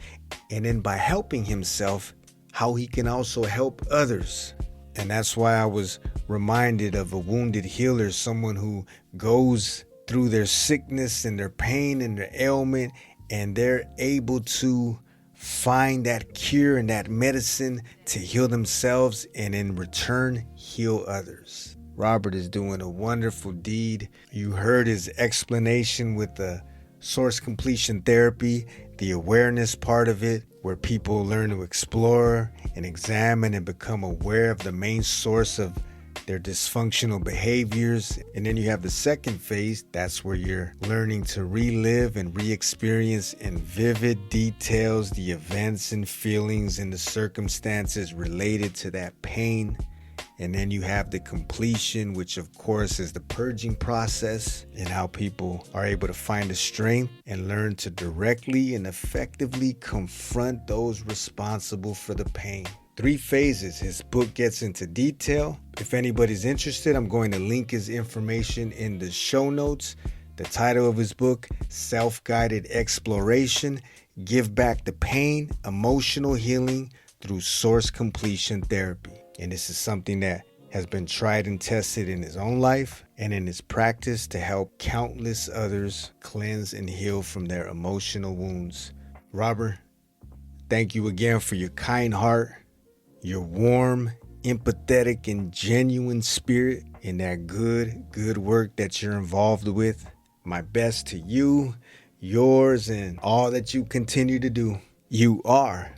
And then by helping himself, how he can also help others. And that's why I was reminded of a wounded healer, someone who goes through their sickness and their pain and their ailment, and they're able to find that cure and that medicine to heal themselves, and in return heal others. Robert is doing a wonderful deed. You heard his explanation with the source completion therapy, the awareness part of it, where people learn to explore and examine and become aware of the main source of their dysfunctional behaviors. And then you have the second phase. That's where you're learning to relive and re-experience in vivid details the events and feelings and the circumstances related to that pain. And then you have the completion, which of course is the purging process, and how people are able to find the strength and learn to directly and effectively confront those responsible for the pain. 3 phases. His book gets into detail. If anybody's interested, I'm going to link his information in the show notes. The title of his book, Self-Guided Exploration, Give Back the Pain, Emotional Healing Through Source Completion Therapy. And this is something that has been tried and tested in his own life and in his practice to help countless others cleanse and heal from their emotional wounds. Robert, thank you again for your kind heart, your warm, empathetic, and genuine spirit in that good work that you're involved with. My best to you, yours, and all that you continue to do. You are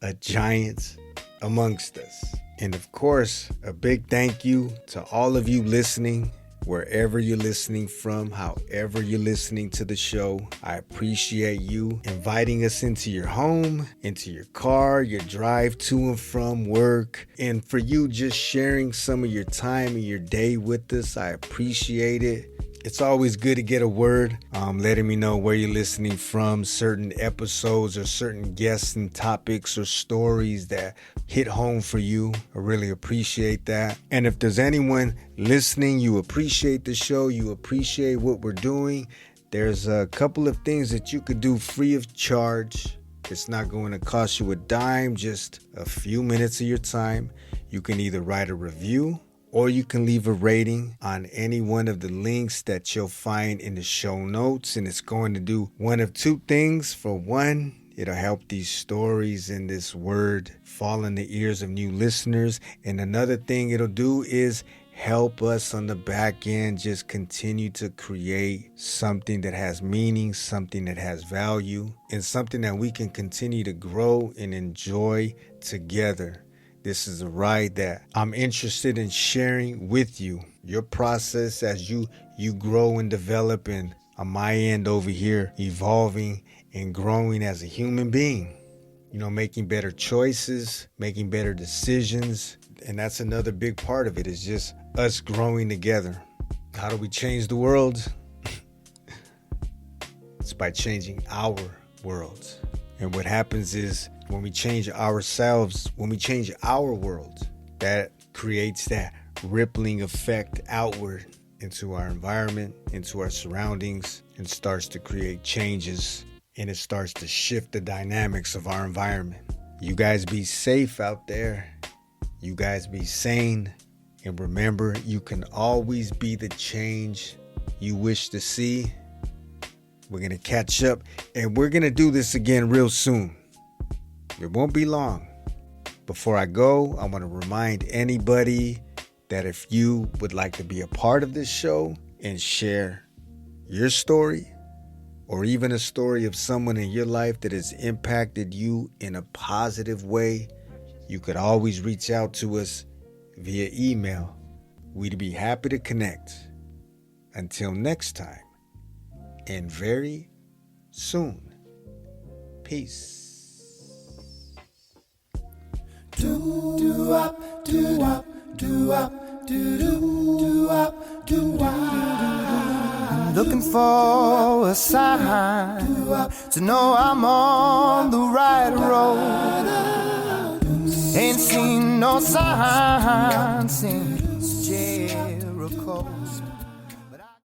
a giant amongst us. And of course, a big thank you to all of you listening, wherever you're listening from, however you're listening to the show. I appreciate you inviting us into your home, into your car, your drive to and from work, and for you just sharing some of your time and your day with us. I appreciate it. It's always good to get a word, letting me know where you're listening from, certain episodes or certain guests and topics or stories that hit home for you. I really appreciate that. And if there's anyone listening, you appreciate the show, you appreciate what we're doing, there's a couple of things that you could do free of charge. It's not going to cost you a dime, just a few minutes of your time. You can either write a review, or you can leave a rating on any one of the links that you'll find in the show notes. And it's going to do one of 2 things. For one, it'll help these stories and this word fall in the ears of new listeners. And another thing it'll do is help us on the back end just continue to create something that has meaning, something that has value, and something that we can continue to grow and enjoy together. This is a ride that I'm interested in sharing with you. Your process as you grow and develop, and on my end over here, evolving and growing as a human being. You know, making better choices, making better decisions. And that's another big part of it, is just us growing together. How do we change the world? It's by changing our world. And what happens is, when we change ourselves, when we change our world, that creates that rippling effect outward into our environment, into our surroundings, and starts to create changes, and it starts to shift the dynamics of our environment. You guys be safe out there. You guys be sane. And remember, you can always be the change you wish to see. We're going to catch up, and we're going to do this again real soon. It won't be long. Before I go, I want to remind anybody that if you would like to be a part of this show and share your story, or even a story of someone in your life that has impacted you in a positive way, you could always reach out to us via email. We'd be happy to connect. Until next time, and very soon. Peace. Looking for a sign to know I'm on the right road. Ain't seen no sign,